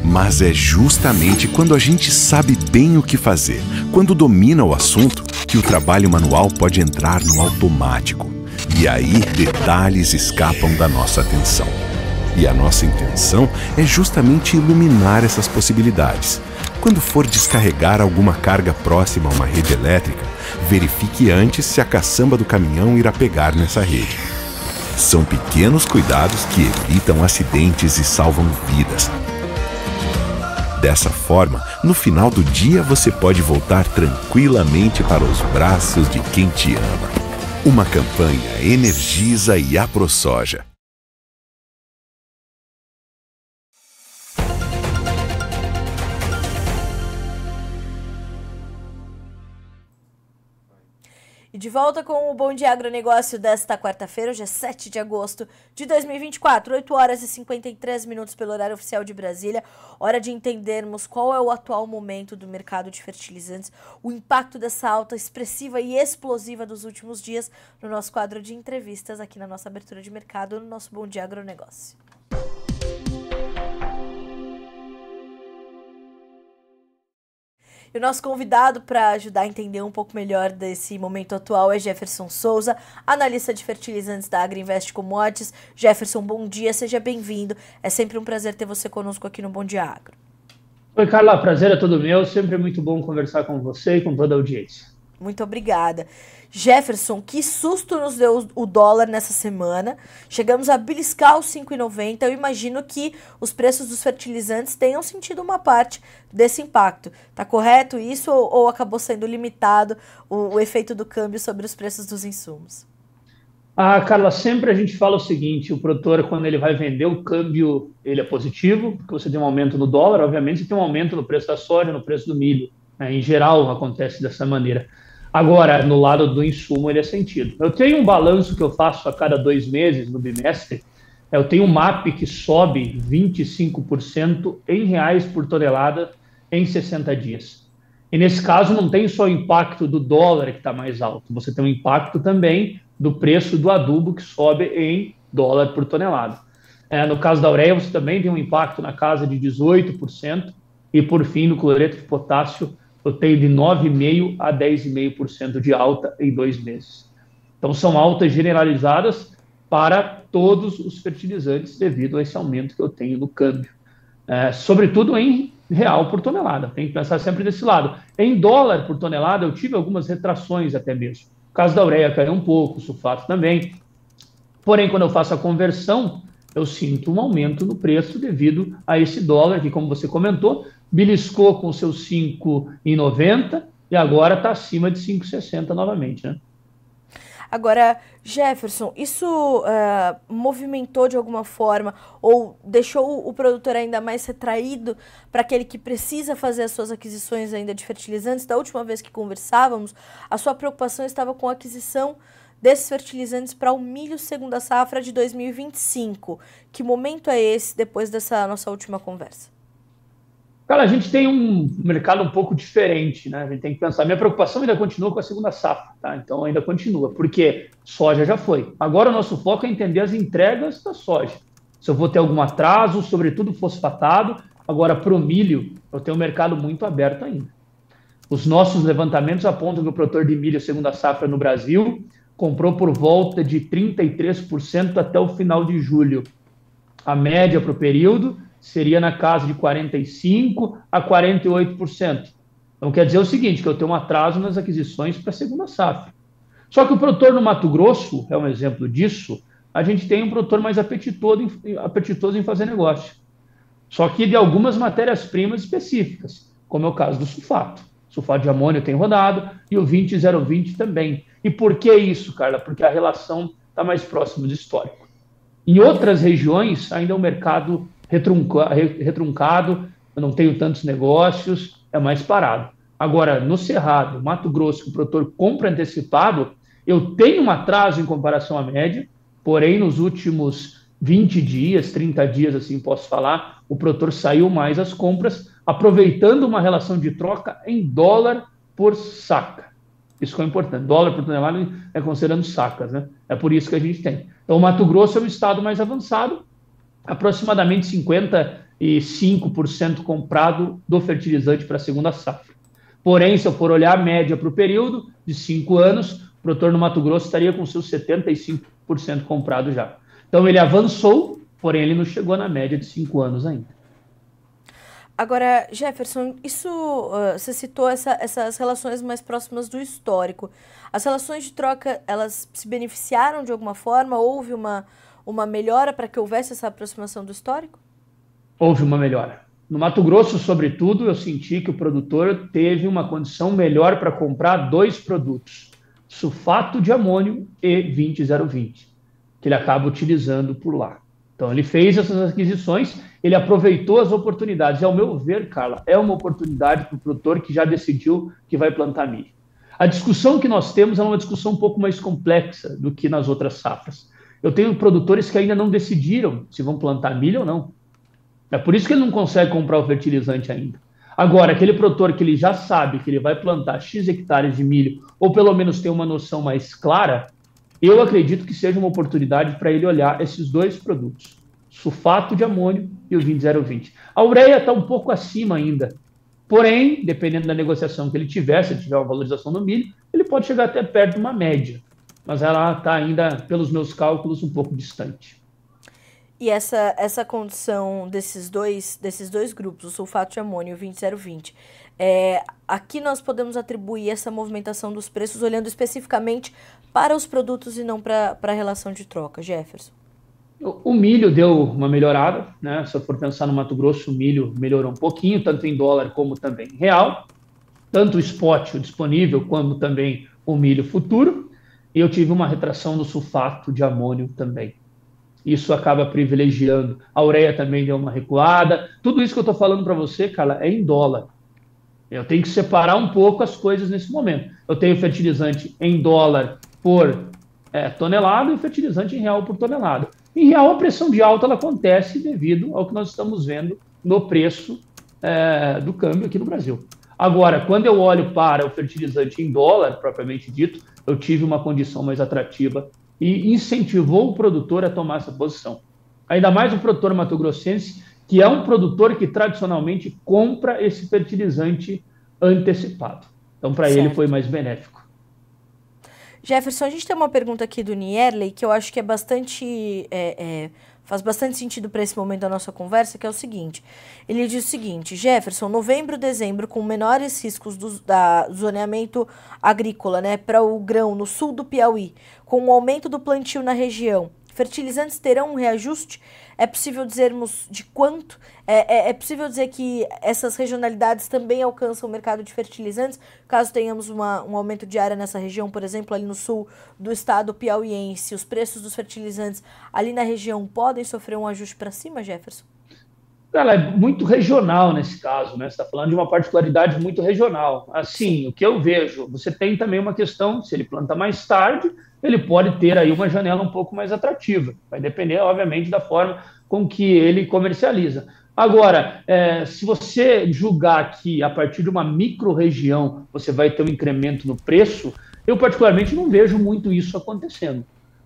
Mas é justamente quando a gente sabe bem o que fazer, quando domina o assunto, que o trabalho manual pode entrar no automático. E aí detalhes escapam da nossa atenção. E a nossa intenção é justamente iluminar essas possibilidades. Quando for descarregar alguma carga próxima a uma rede elétrica, verifique antes se a caçamba do caminhão irá pegar nessa rede. São pequenos cuidados que evitam acidentes e salvam vidas. Dessa forma, no final do dia você pode voltar tranquilamente para os braços de quem te ama. Uma campanha Energisa e AproSoja. E de volta com o Bom Dia Agronegócio desta quarta-feira, hoje é 7 de agosto de 2024, 8 horas e 53 minutos pelo horário oficial de Brasília. Hora de entendermos qual é o atual momento do mercado de fertilizantes, o impacto dessa alta expressiva e explosiva dos últimos dias no nosso quadro de entrevistas aqui na nossa abertura de mercado, no nosso Bom Dia Agronegócio. E o nosso convidado para ajudar a entender um pouco melhor desse momento atual é Jefferson Souza, analista de fertilizantes da Agrinvest Commodities. Jefferson, bom dia, seja bem-vindo. É sempre um prazer ter você conosco aqui no Bom Dia Agro. Oi, Carla, prazer é todo meu. Sempre é muito bom conversar com você e com toda a audiência. Muito obrigada. Jefferson, que susto nos deu o dólar nessa semana. Chegamos a beliscar os 5,90. Eu imagino que os preços dos fertilizantes tenham sentido uma parte desse impacto. Tá correto isso ou acabou sendo limitado o efeito do câmbio sobre os preços dos insumos? Carla, sempre a gente fala o seguinte, o produtor, quando ele vai vender, o câmbio ele é positivo, porque você tem um aumento no dólar, obviamente você tem um aumento no preço da soja, no preço do milho. Em geral, acontece dessa maneira. Agora, no lado do insumo, ele é sentido. Eu tenho um balanço que eu faço a cada 2 meses, no bimestre. Eu tenho um MAP que sobe 25% em reais por tonelada em 60 dias. E nesse caso, não tem só o impacto do dólar que está mais alto. Você tem um impacto também do preço do adubo que sobe em dólar por tonelada. No caso da ureia, você também tem um impacto na casa de 18%. E, por fim, no cloreto de potássio, eu tenho de 9,5% a 10,5% de alta em 2 meses. Então, são altas generalizadas para todos os fertilizantes devido a esse aumento que eu tenho no câmbio. Sobretudo em real por tonelada, tem que pensar sempre desse lado. Em dólar por tonelada, eu tive algumas retrações até mesmo. O caso da ureia caiu um pouco, o sulfato também. Porém, quando eu faço a conversão, eu sinto um aumento no preço devido a esse dólar que, como você comentou, beliscou com seus 5,90 e agora está acima de 5,60 novamente, né? Agora, Jefferson, isso movimentou de alguma forma ou deixou o produtor ainda mais retraído para aquele que precisa fazer as suas aquisições ainda de fertilizantes? Da última vez que conversávamos, a sua preocupação estava com a aquisição desses fertilizantes para o milho segunda safra de 2025. Que momento é esse depois dessa nossa última conversa? Cara, a gente tem um mercado um pouco diferente, né? A gente tem que pensar. Minha preocupação ainda continua com a segunda safra, tá? Então ainda continua, porque soja já foi. Agora o nosso foco é entender as entregas da soja. Se eu vou ter algum atraso, sobretudo fosfatado. Agora, para o milho, eu tenho um mercado muito aberto ainda. Os nossos levantamentos apontam que o produtor de milho segunda safra no Brasil comprou por volta de 33% até o final de julho. A média para o período seria na casa de 45% a 48%. Então, quer dizer o seguinte, que eu tenho um atraso nas aquisições para a segunda safra. Só que o produtor no Mato Grosso, é um exemplo disso, a gente tem um produtor mais apetitoso em fazer negócio. Só que de algumas matérias-primas específicas, como é o caso do sulfato. O sulfato de amônio tem rodado e o 20,020 também. E por que isso, Carla? Porque a relação está mais próxima do histórico. Em outras regiões, ainda é um mercado retruncado, eu não tenho tantos negócios, é mais parado. Agora, no Cerrado, Mato Grosso, que o produtor compra antecipado, eu tenho um atraso em comparação à média, porém, nos últimos 20 dias, 30 dias, assim posso falar, o produtor saiu mais às compras, aproveitando uma relação de troca em dólar por saca. Isso que é importante. Dólar por tonelada é considerando sacas, né? É por isso que a gente tem. Então, o Mato Grosso é o estado mais avançado, aproximadamente 55% comprado do fertilizante para a segunda safra. Porém, se eu for olhar a média para o período de 5 anos, o produtor no Mato Grosso estaria com seus 75% comprado já. Então, ele avançou, porém, ele não chegou na média de 5 anos ainda. Agora, Jefferson, isso você citou essas relações mais próximas do histórico. As relações de troca, elas se beneficiaram de alguma forma? Houve uma melhora para que houvesse essa aproximação do histórico? Houve uma melhora. No Mato Grosso, sobretudo, eu senti que o produtor teve uma condição melhor para comprar 2 produtos, sulfato de amônio e 20,020, que ele acaba utilizando por lá. Então, ele fez essas aquisições, ele aproveitou as oportunidades. E, ao meu ver, Carla, é uma oportunidade para o produtor que já decidiu que vai plantar milho. A discussão que nós temos é uma discussão um pouco mais complexa do que nas outras safras. Eu tenho produtores que ainda não decidiram se vão plantar milho ou não. É por isso que ele não consegue comprar o fertilizante ainda. Agora, aquele produtor que ele já sabe que ele vai plantar X hectares de milho, ou pelo menos tem uma noção mais clara, eu acredito que seja uma oportunidade para ele olhar esses 2 produtos, sulfato de amônio e o 20,020. A ureia está um pouco acima ainda, porém, dependendo da negociação que ele tiver, se ele tiver uma valorização do milho, ele pode chegar até perto de uma média, mas ela está ainda, pelos meus cálculos, um pouco distante. E essa condição desses dois grupos, o sulfato de amônio e o 20,020, aqui nós podemos atribuir essa movimentação dos preços olhando especificamente para os produtos e não para a relação de troca, Jefferson? O milho deu uma melhorada, né? Se eu for pensar no Mato Grosso, o milho melhorou um pouquinho, tanto em dólar como também em real, tanto o spot, o disponível, como também o milho futuro, e eu tive uma retração no sulfato de amônio também. Isso acaba privilegiando. A ureia também deu uma recuada. Tudo isso que eu estou falando para você, Carla, é em dólar. Eu tenho que separar um pouco as coisas nesse momento. Eu tenho fertilizante em dólar por tonelada e fertilizante em real por tonelada. Em real, a pressão de alta ela acontece devido ao que nós estamos vendo no preço do câmbio aqui no Brasil. Agora, quando eu olho para o fertilizante em dólar, propriamente dito, eu tive uma condição mais atrativa e incentivou o produtor a tomar essa posição. Ainda mais o produtor mato-grossense, que é um produtor que tradicionalmente compra esse fertilizante antecipado. Então, para ele foi mais benéfico. Jefferson, a gente tem uma pergunta aqui do Nierley que eu acho que é bastante... faz bastante sentido para esse momento da nossa conversa, que é o seguinte. Ele diz o seguinte: Jefferson, novembro, dezembro, com menores riscos do zoneamento agrícola, né, para o grão no sul do Piauí, com o aumento do plantio na região, fertilizantes terão um reajuste? É possível dizermos de quanto? É possível dizer que essas regionalidades também alcançam o mercado de fertilizantes, caso tenhamos um aumento de área nessa região, por exemplo, ali no sul do estado piauiense, os preços dos fertilizantes ali na região podem sofrer um ajuste para cima, Jefferson? Ela é muito regional nesse caso, né? Você está falando de uma particularidade muito regional. Assim, o que eu vejo, você tem também uma questão, se ele planta mais tarde, ele pode ter aí uma janela um pouco mais atrativa. Vai depender, obviamente, da forma com que ele comercializa. Agora, se você julgar que a partir de uma micro-região você vai ter um incremento no preço, eu particularmente não vejo muito isso acontecendo.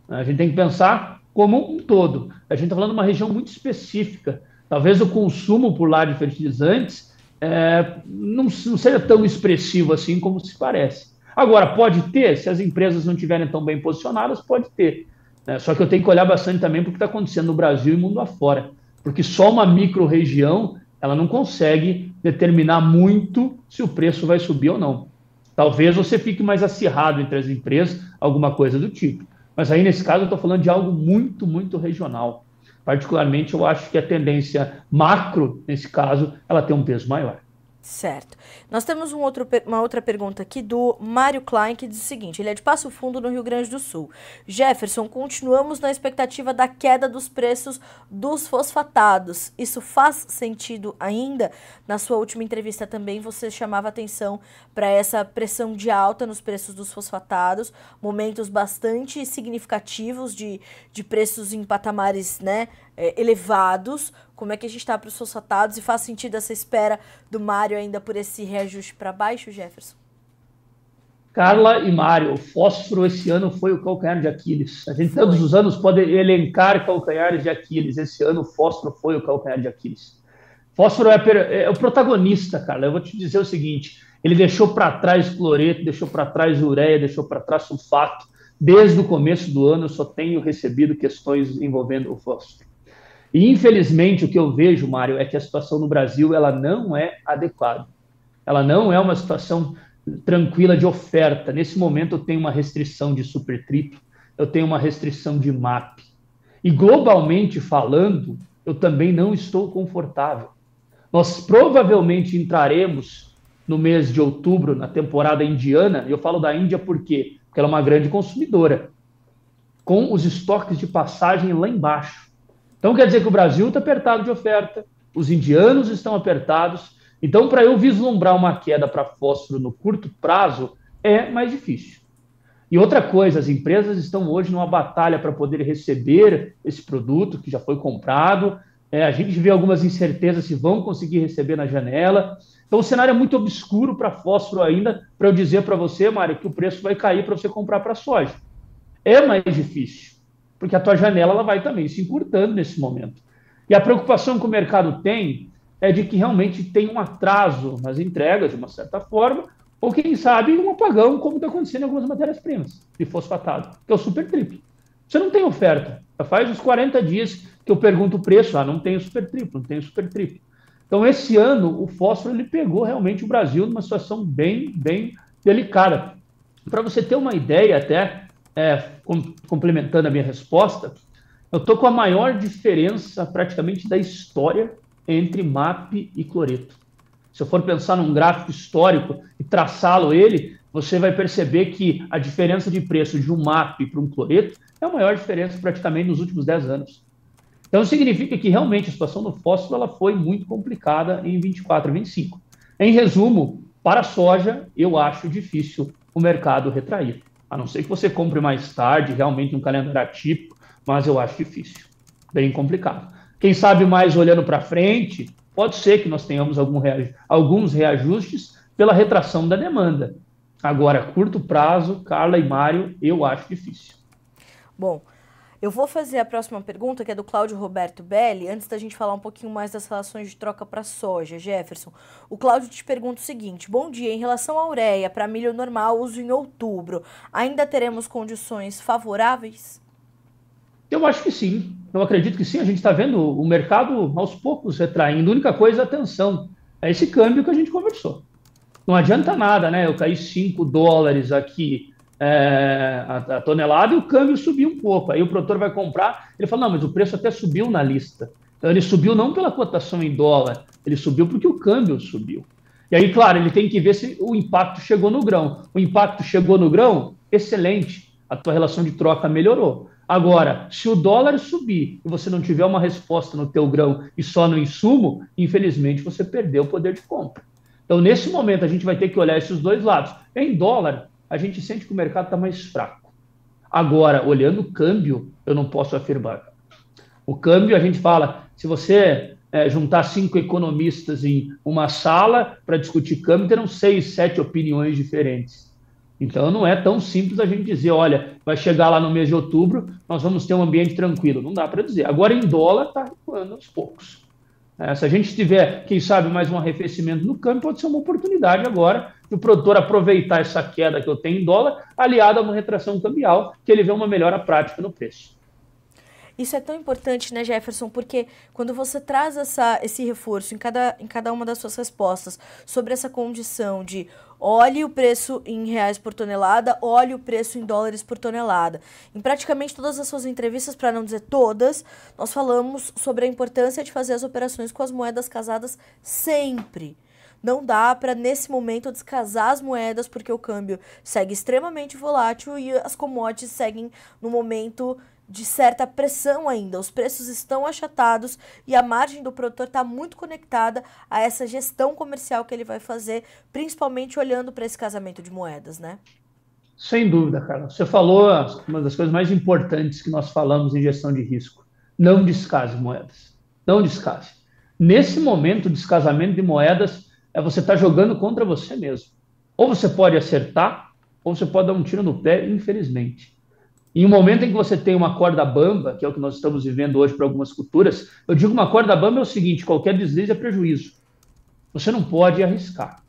A gente tem que pensar como um todo. A gente está falando de uma região muito específica. Talvez o consumo por lá de fertilizantes não seja tão expressivo assim como se parece. Agora, pode ter, se as empresas não estiverem tão bem posicionadas, pode ter. Né? Só que eu tenho que olhar bastante também para o que está acontecendo no Brasil e mundo afora. Porque só uma micro-região, ela não consegue determinar muito se o preço vai subir ou não. Talvez você fique mais acirrado entre as empresas, alguma coisa do tipo. Mas aí, nesse caso, eu estou falando de algo muito, muito regional. Particularmente, eu acho que a tendência macro, nesse caso, ela tem um peso maior. Certo. Nós temos uma outra pergunta aqui do Mário Klein, que diz o seguinte: ele é de Passo Fundo, no Rio Grande do Sul. Jefferson, continuamos na expectativa da queda dos preços dos fosfatados. Isso faz sentido ainda? Na sua última entrevista também você chamava atenção para essa pressão de alta nos preços dos fosfatados, momentos bastante significativos de preços em patamares, né, elevados. Como é que a gente está para os fosfatados e faz sentido essa espera do Mário ainda por esse reajuste para baixo, Jefferson? Carla e Mário, o fósforo esse ano foi o calcanhar de Aquiles. A gente todos os anos pode elencar calcanhares de Aquiles. Esse ano o fósforo foi o calcanhar de Aquiles. Fósforo é o protagonista, Carla. Eu vou te dizer o seguinte: ele deixou para trás cloreto, deixou para trás ureia, deixou para trás sulfato. Desde o começo do ano eu só tenho recebido questões envolvendo o fósforo. E, infelizmente, o que eu vejo, Mário, é que a situação no Brasil ela não é adequada. Ela não é uma situação tranquila de oferta. Nesse momento, eu tenho uma restrição de supertriplo, eu tenho uma restrição de MAP. E, globalmente falando, eu também não estou confortável. Nós provavelmente entraremos no mês de outubro, na temporada indiana, e eu falo da Índia por quê? Porque ela é uma grande consumidora, com os estoques de passagem lá embaixo. Então, quer dizer que o Brasil está apertado de oferta, os indianos estão apertados. Então, para eu vislumbrar uma queda para fósforo no curto prazo, é mais difícil. E outra coisa, as empresas estão hoje numa batalha para poder receber esse produto que já foi comprado. A gente vê algumas incertezas se vão conseguir receber na janela. Então, o cenário é muito obscuro para fósforo ainda, para eu dizer para você, Mário, que o preço vai cair para você comprar para soja. É mais difícil, porque a tua janela ela vai também se encurtando nesse momento. E a preocupação que o mercado tem é de que realmente tem um atraso nas entregas, de uma certa forma, ou quem sabe um apagão, como está acontecendo em algumas matérias-primas de fosfatado, que é o supertriplo. Você não tem oferta. Já faz uns 40 dias que eu pergunto o preço, não tem o supertriplo, não tem o supertriplo. Então, esse ano, o fósforo ele pegou realmente o Brasil numa situação bem, bem delicada. Para você ter uma ideia até, complementando a minha resposta, eu estou com a maior diferença praticamente da história entre MAP e cloreto. Se eu for pensar num gráfico histórico e traçá-lo você vai perceber que a diferença de preço de um MAP para um cloreto é a maior diferença praticamente nos últimos 10 anos. Então significa que realmente a situação do fósforo ela foi muito complicada em 24 e 25. Em resumo, para a soja, eu acho difícil o mercado retrair. A não ser que você compre mais tarde, realmente um calendário atípico, mas eu acho difícil, bem complicado. Quem sabe mais olhando para frente, pode ser que nós tenhamos alguns reajustes pela retração da demanda. Agora, curto prazo, Carla e Mário, eu acho difícil. Bom, Eu vou fazer a próxima pergunta, que é do Cláudio Roberto Belli, antes da gente falar um pouquinho mais das relações de troca para soja, Jefferson. O Cláudio te pergunta o seguinte: bom dia, em relação à ureia para milho normal, uso em outubro, ainda teremos condições favoráveis? Eu acho que sim, eu acredito que sim. A gente está vendo o mercado aos poucos retraindo. A única coisa, atenção, é esse câmbio que a gente conversou. Não adianta nada, né? Eu caí US$ 5 aqui a tonelada e o câmbio subiu um pouco. Aí o produtor vai comprar, ele fala, não, mas o preço até subiu na lista. Então ele subiu não pela cotação em dólar, ele subiu porque o câmbio subiu. E aí, claro, ele tem que ver se o impacto chegou no grão. O impacto chegou no grão, excelente. A tua relação de troca melhorou. Agora, se o dólar subir e você não tiver uma resposta no teu grão e só no insumo, infelizmente você perdeu o poder de compra. Então, nesse momento, a gente vai ter que olhar esses dois lados. Em dólar, a gente sente que o mercado está mais fraco. Agora, olhando o câmbio, eu não posso afirmar. O câmbio, a gente fala, se você juntar 5 economistas em uma sala para discutir câmbio, terão 6, 7 opiniões diferentes. Então, não é tão simples a gente dizer, olha, vai chegar lá no mês de outubro, nós vamos ter um ambiente tranquilo. Não dá para dizer. Agora, em dólar, está recuando aos poucos. Se a gente tiver, quem sabe, mais um arrefecimento no câmbio, pode ser uma oportunidade agora de o produtor aproveitar essa queda que eu tenho em dólar, aliada a uma retração cambial, que ele vê uma melhora prática no preço. Isso é tão importante, né, Jefferson? Porque quando você traz esse reforço em cada uma das suas respostas sobre essa condição de olhe o preço em reais por tonelada, olhe o preço em dólares por tonelada. Em praticamente todas as suas entrevistas, para não dizer todas, nós falamos sobre a importância de fazer as operações com as moedas casadas sempre. Não dá para, nesse momento, descasar as moedas, porque o câmbio segue extremamente volátil e as commodities seguem no momento de certa pressão ainda. Os preços estão achatados e a margem do produtor está muito conectada a essa gestão comercial que ele vai fazer, principalmente olhando para esse casamento de moedas, né? Sem dúvida, Carla. Você falou uma das coisas mais importantes que nós falamos em gestão de risco. Não descase moedas. Não descase. Nesse momento, o descasamento de moedas é você estar jogando contra você mesmo. Ou você pode acertar, ou você pode dar um tiro no pé, infelizmente. Em um momento em que você tem uma corda bamba, que é o que nós estamos vivendo hoje para algumas culturas, eu digo uma corda bamba é o seguinte, qualquer deslize é prejuízo. Você não pode arriscar.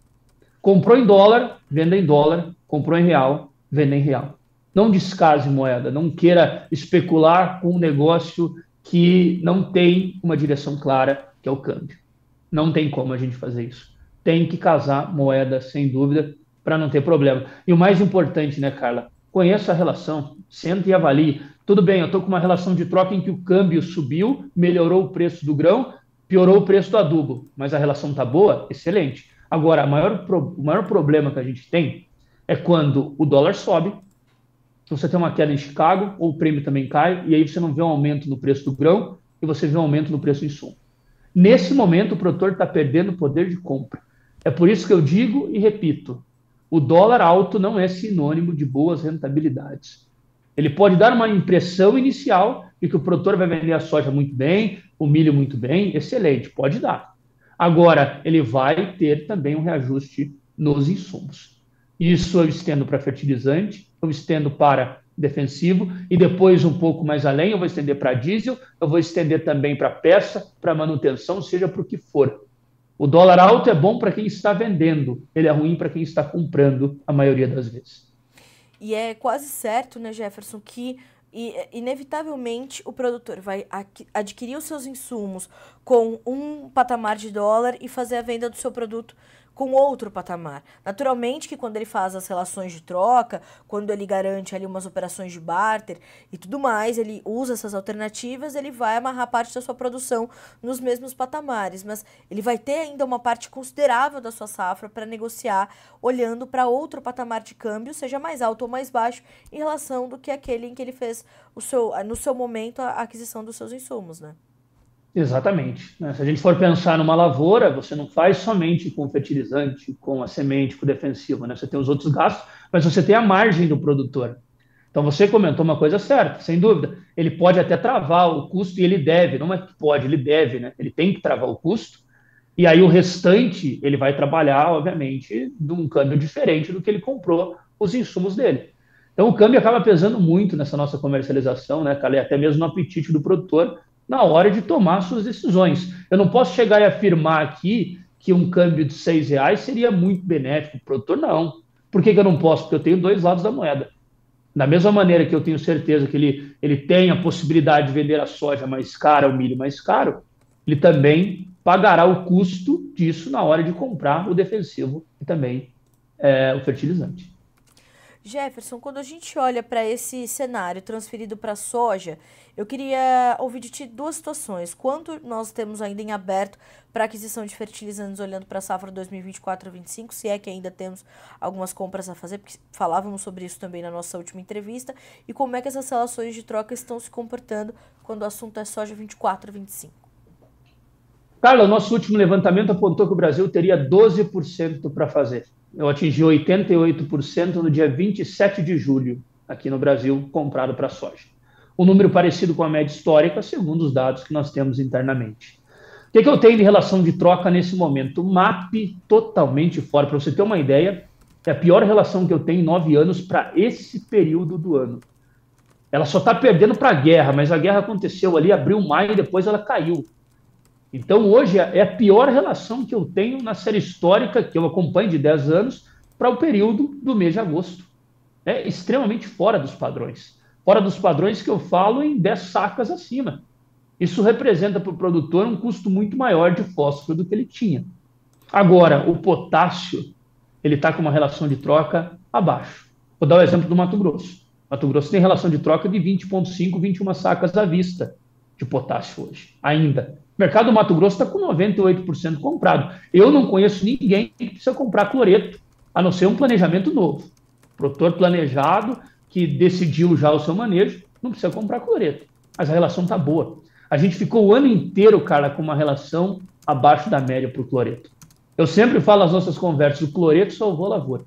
Comprou em dólar, venda em dólar. Comprou em real, venda em real. Não descase moeda, não queira especular com um negócio que não tem uma direção clara, que é o câmbio. Não tem como a gente fazer isso. Tem que casar moeda, sem dúvida, para não ter problema. E o mais importante, né, Carla? Conheça a relação, senta e avalie. Tudo bem, eu estou com uma relação de troca em que o câmbio subiu, melhorou o preço do grão, piorou o preço do adubo, mas a relação está boa? Excelente. Agora, o maior problema que a gente tem é quando o dólar sobe, você tem uma queda em Chicago, ou o prêmio também cai, e aí você não vê um aumento no preço do grão, e você vê um aumento no preço do insumo. Nesse momento, o produtor está perdendo o poder de compra. É por isso que eu digo e repito, o dólar alto não é sinônimo de boas rentabilidades. Ele pode dar uma impressão inicial de que o produtor vai vender a soja muito bem, o milho muito bem, excelente, pode dar. Agora, ele vai ter também um reajuste nos insumos. Isso eu estendo para fertilizante, eu estendo para defensivo e depois um pouco mais além eu vou estender para diesel, eu vou estender também para peça, para manutenção, seja para o que for. O dólar alto é bom para quem está vendendo, ele é ruim para quem está comprando a maioria das vezes. E é quase certo, né, Jefferson, que inevitavelmente o produtor vai adquirir os seus insumos com um patamar de dólar e fazer a venda do seu produto com outro patamar. Naturalmente que quando ele faz as relações de troca, quando ele garante ali umas operações de barter e tudo mais, ele usa essas alternativas, ele vai amarrar parte da sua produção nos mesmos patamares, mas ele vai ter ainda uma parte considerável da sua safra para negociar, olhando para outro patamar de câmbio, seja mais alto ou mais baixo, em relação do que aquele em que ele fez no seu momento a aquisição dos seus insumos, né? Exatamente. Se a gente for pensar numa lavoura, você não faz somente com fertilizante, com a semente, com o defensivo, né? Você tem os outros gastos, mas você tem a margem do produtor. Então você comentou uma coisa certa, sem dúvida. Ele pode até travar o custo e ele deve, não é que pode, ele deve, né? Ele tem que travar o custo e aí o restante ele vai trabalhar, obviamente, de um câmbio diferente do que ele comprou os insumos dele. Então o câmbio acaba pesando muito nessa nossa comercialização, né, cara, e até mesmo no apetite do produtor na hora de tomar suas decisões. Eu não posso chegar e afirmar aqui que um câmbio de R$ 6 seria muito benéfico para o produtor, não. Por que eu não posso? Porque eu tenho dois lados da moeda. Da mesma maneira que eu tenho certeza que ele tem a possibilidade de vender a soja mais cara, o milho mais caro, ele também pagará o custo disso na hora de comprar o defensivo e também o fertilizante. Jefferson, quando a gente olha para esse cenário transferido para a soja, eu queria ouvir de ti duas situações. Quanto nós temos ainda em aberto para aquisição de fertilizantes olhando para a safra 2024-25, se é que ainda temos algumas compras a fazer, porque falávamos sobre isso também na nossa última entrevista, e como é que essas relações de troca estão se comportando quando o assunto é soja 24-25? Carla, o nosso último levantamento apontou que o Brasil teria 12% para fazer. Eu atingi 88% no dia 27 de julho, aqui no Brasil, comprado para soja. Um número parecido com a média histórica, segundo os dados que nós temos internamente. O que eu tenho de relação de troca nesse momento? O MAP totalmente fora. Para você ter uma ideia, é a pior relação que eu tenho em 9 anos para esse período do ano. Ela só está perdendo para a guerra, mas a guerra aconteceu ali, abril, maio, e depois ela caiu. Então, hoje, é a pior relação que eu tenho na série histórica, que eu acompanho de 10 anos, para o período do mês de agosto. É extremamente fora dos padrões. Fora dos padrões que eu falo em 10 sacas acima. Isso representa para o produtor um custo muito maior de fósforo do que ele tinha. Agora, o potássio, ele está com uma relação de troca abaixo. Vou dar o exemplo do Mato Grosso. Mato Grosso tem relação de troca de 20,5, 21 sacas à vista de potássio hoje, ainda. O mercado do Mato Grosso está com 98% comprado. Eu não conheço ninguém que precisa comprar cloreto, a não ser um planejamento novo. Produtor planejado, que decidiu já o seu manejo, não precisa comprar cloreto. Mas a relação está boa. A gente ficou o ano inteiro, cara, com uma relação abaixo da média para o cloreto. Eu sempre falo nas nossas conversas, o cloreto salvou a lavoura.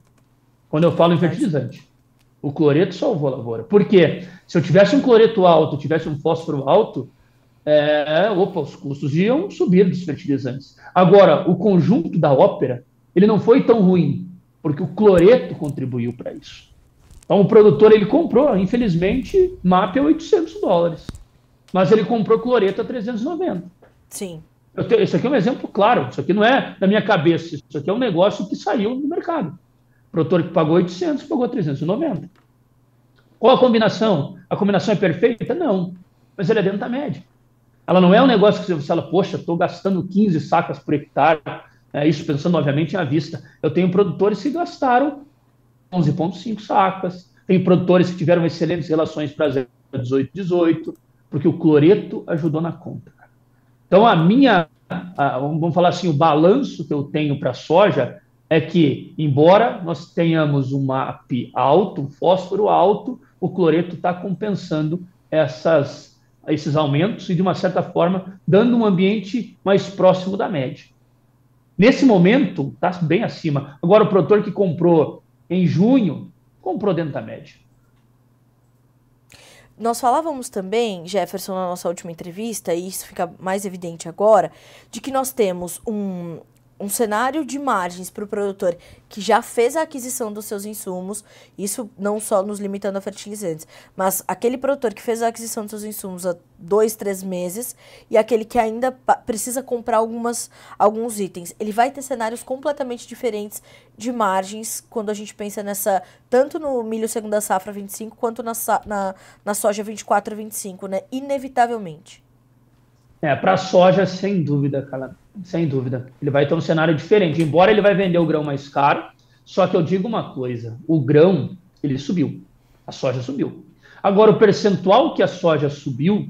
Quando eu falo em fertilizante, o cloreto salvou a lavoura. Por quê? Se eu tivesse um cloreto alto, tivesse um fósforo alto, os custos iam subir dos fertilizantes. Agora, o conjunto da ópera, ele não foi tão ruim, porque o cloreto contribuiu para isso. Então, o produtor, ele comprou, infelizmente, MAP a $800, mas ele comprou cloreto a 390. Sim. Isso aqui é um exemplo claro, isso aqui não é da minha cabeça, isso aqui é um negócio que saiu no mercado. O produtor que pagou 800, pagou 390. Qual a combinação? A combinação é perfeita? Não, mas ele é dentro da média. Ela não é um negócio que você fala, poxa, estou gastando 15 sacas por hectare, isso pensando, obviamente, à vista. Eu tenho produtores que gastaram 11,5 sacas, tem produtores que tiveram excelentes relações para 18, porque o cloreto ajudou na conta. Então, vamos falar assim, o balanço que eu tenho para a soja é que, embora nós tenhamos um MAP alto, um fósforo alto, o cloreto está compensando esses aumentos e, de uma certa forma, dando um ambiente mais próximo da média. Nesse momento, está bem acima. Agora, o produtor que comprou em junho, comprou dentro da média. Nós falávamos também, Jefferson, na nossa última entrevista, e isso fica mais evidente agora, de que nós temos um cenário de margens para o produtor que já fez a aquisição dos seus insumos, isso não só nos limitando a fertilizantes, mas aquele produtor que fez a aquisição dos seus insumos há 2, 3 meses e aquele que ainda precisa comprar alguns itens. Ele vai ter cenários completamente diferentes de margens quando a gente pensa tanto no milho segunda safra 25 quanto na soja 24-25, né? Inevitavelmente. Para a soja, sem dúvida, cara. Sem dúvida. Ele vai ter um cenário diferente. Embora ele vai vender o grão mais caro, só que eu digo uma coisa, o grão, ele subiu. A soja subiu. Agora, o percentual que a soja subiu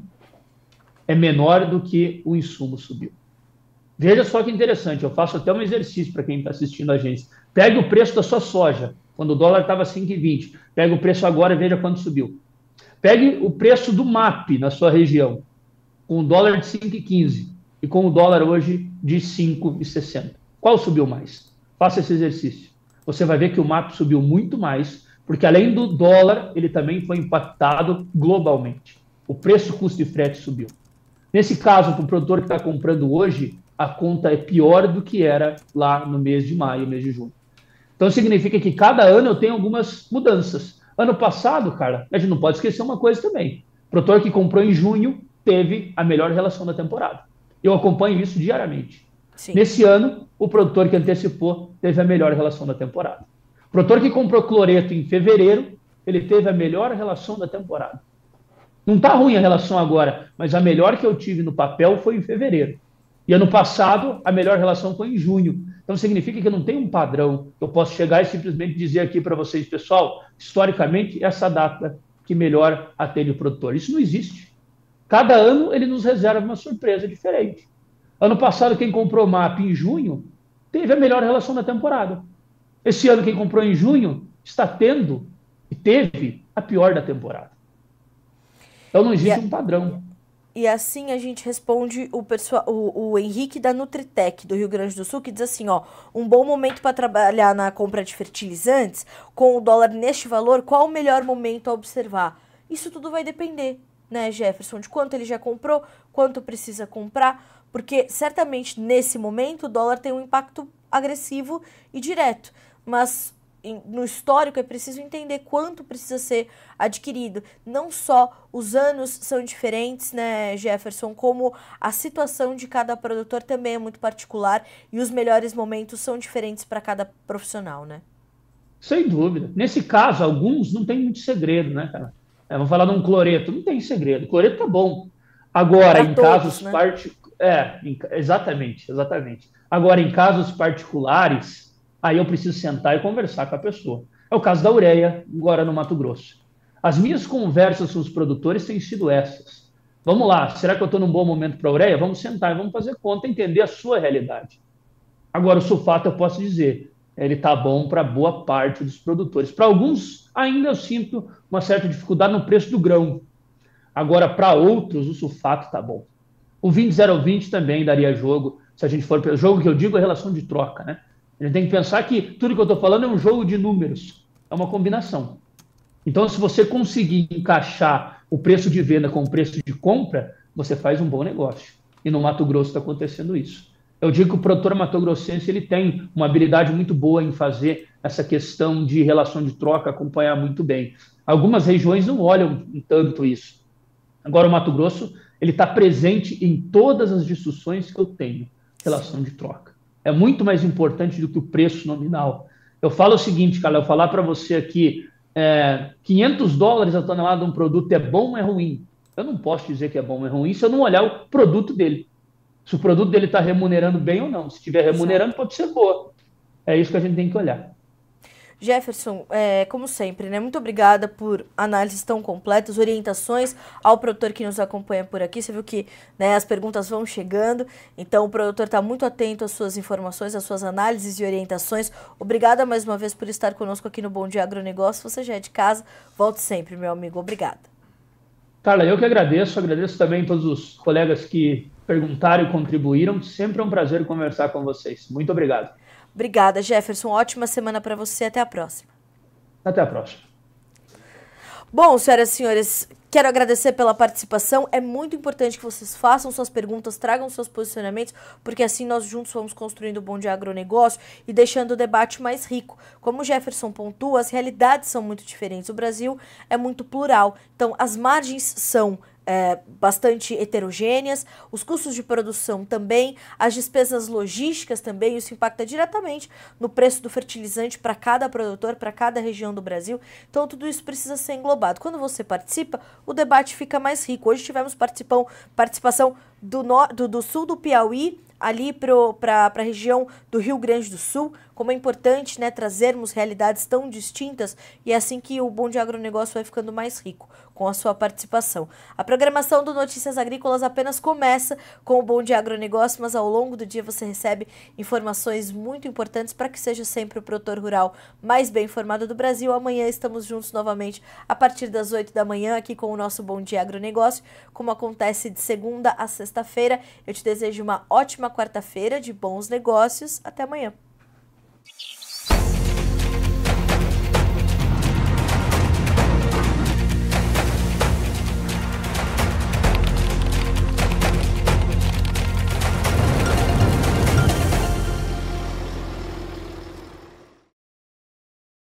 é menor do que o insumo subiu. Veja só que interessante, eu faço até um exercício para quem está assistindo a gente. Pegue o preço da sua soja, quando o dólar estava 5,20. Pegue o preço agora e veja quanto subiu. Pegue o preço do MAP na sua região, com o dólar de 5,15 e com o dólar hoje de 5,60. Qual subiu mais? Faça esse exercício. Você vai ver que o MAP subiu muito mais, porque além do dólar, ele também foi impactado globalmente. O preço, custo de frete subiu. Nesse caso, para o produtor que está comprando hoje, a conta é pior do que era lá no mês de maio, mês de junho. Então, significa que cada ano eu tenho algumas mudanças. Ano passado, cara, a gente não pode esquecer uma coisa também. O produtor que comprou em junho teve a melhor relação da temporada. Eu acompanho isso diariamente. Sim. Nesse ano, o produtor que antecipou teve a melhor relação da temporada. O produtor que comprou cloreto em fevereiro, ele teve a melhor relação da temporada. Não está ruim a relação agora, mas a melhor que eu tive no papel foi em fevereiro. E ano passado, a melhor relação foi em junho. Então, significa que não tem um padrão que eu posso chegar e simplesmente dizer aqui para vocês, pessoal, historicamente, essa data que melhor atende o produtor. Isso não existe. Cada ano ele nos reserva uma surpresa diferente. Ano passado, quem comprou MAP em junho teve a melhor relação da temporada. Esse ano, quem comprou em junho está tendo e teve a pior da temporada. Então, não existe um padrão. E assim a gente responde o Henrique da Nutritec, do Rio Grande do Sul, que diz assim, ó, um bom momento para trabalhar na compra de fertilizantes, com o dólar neste valor, qual o melhor momento a observar? Isso tudo vai depender, né, Jefferson, de quanto ele já comprou, quanto precisa comprar, porque certamente nesse momento o dólar tem um impacto agressivo e direto, mas no histórico é preciso entender quanto precisa ser adquirido. Não só os anos são diferentes, né, Jefferson, como a situação de cada produtor também é muito particular e os melhores momentos são diferentes para cada profissional, né? Sem dúvida. Nesse caso, alguns não tem muito segredo, né, cara? Vamos falar de um cloreto, não tem segredo. Cloreto tá bom. Agora, Pra em todos, casos né? exatamente, exatamente. Agora, em casos particulares, aí eu preciso sentar e conversar com a pessoa. É o caso da ureia, agora no Mato Grosso. As minhas conversas com os produtores têm sido essas. Vamos lá, será que eu estou num bom momento para a ureia? Vamos sentar e vamos fazer conta, entender a sua realidade. Agora, o sulfato, eu posso dizer, ele está bom para boa parte dos produtores. Para alguns, ainda eu sinto uma certa dificuldade no preço do grão. Agora, para outros, o sulfato está bom. O 20,020 também daria jogo, se a gente for pelo jogo que eu digo, é relação de troca, né? A gente tem que pensar que tudo que eu estou falando é um jogo de números, é uma combinação. Então, se você conseguir encaixar o preço de venda com o preço de compra, você faz um bom negócio. E no Mato Grosso está acontecendo isso. Eu digo que o produtor mato-grossense ele tem uma habilidade muito boa em fazer essa questão de relação de troca, acompanhar muito bem. Algumas regiões não olham tanto isso. Agora, o Mato Grosso ele está presente em todas as discussões que eu tenho, relação de troca. É muito mais importante do que o preço nominal. Eu falo o seguinte, cara, eu falar para você aqui, $500 a tonelada de um produto é bom ou é ruim? Eu não posso dizer que é bom ou é ruim se eu não olhar o produto dele. Se o produto dele está remunerando bem ou não. Se estiver remunerando, pode ser boa. É isso que a gente tem que olhar. Jefferson, como sempre, né? Muito obrigada por análises tão completas, orientações ao produtor que nos acompanha por aqui. Você viu que, né, as perguntas vão chegando, então o produtor está muito atento às suas informações, às suas análises e orientações. Obrigada mais uma vez por estar conosco aqui no Bom Dia Agronegócio. Você já é de casa, volte sempre, meu amigo. Obrigada. Carla, eu que agradeço também todos os colegas que perguntaram e contribuíram. Sempre é um prazer conversar com vocês. Muito obrigado. Obrigada, Jefferson. Ótima semana para você. Até a próxima. Até a próxima. Bom, senhoras e senhores, quero agradecer pela participação. É muito importante que vocês façam suas perguntas, tragam seus posicionamentos, porque assim nós juntos vamos construindo o Bom Dia Agronegócio e deixando o debate mais rico. Como o Jefferson pontua, as realidades são muito diferentes. O Brasil é muito plural, então as margens são bastante heterogêneas, os custos de produção também, as despesas logísticas também, isso impacta diretamente no preço do fertilizante para cada produtor, para cada região do Brasil, então tudo isso precisa ser englobado. Quando você participa, o debate fica mais rico. Hoje tivemos participação do sul do Piauí, ali para a região do Rio Grande do Sul, como é importante, né, trazermos realidades tão distintas, e é assim que o Bom Dia Agronegócio vai ficando mais rico com a sua participação. A programação do Notícias Agrícolas apenas começa com o Bom Dia Agronegócio, mas ao longo do dia você recebe informações muito importantes para que seja sempre o produtor rural mais bem informado do Brasil. Amanhã estamos juntos novamente a partir das 8 da manhã aqui com o nosso Bom Dia Agronegócio, como acontece de segunda a sexta-feira. Eu te desejo uma ótima quarta-feira de bons negócios. Até amanhã.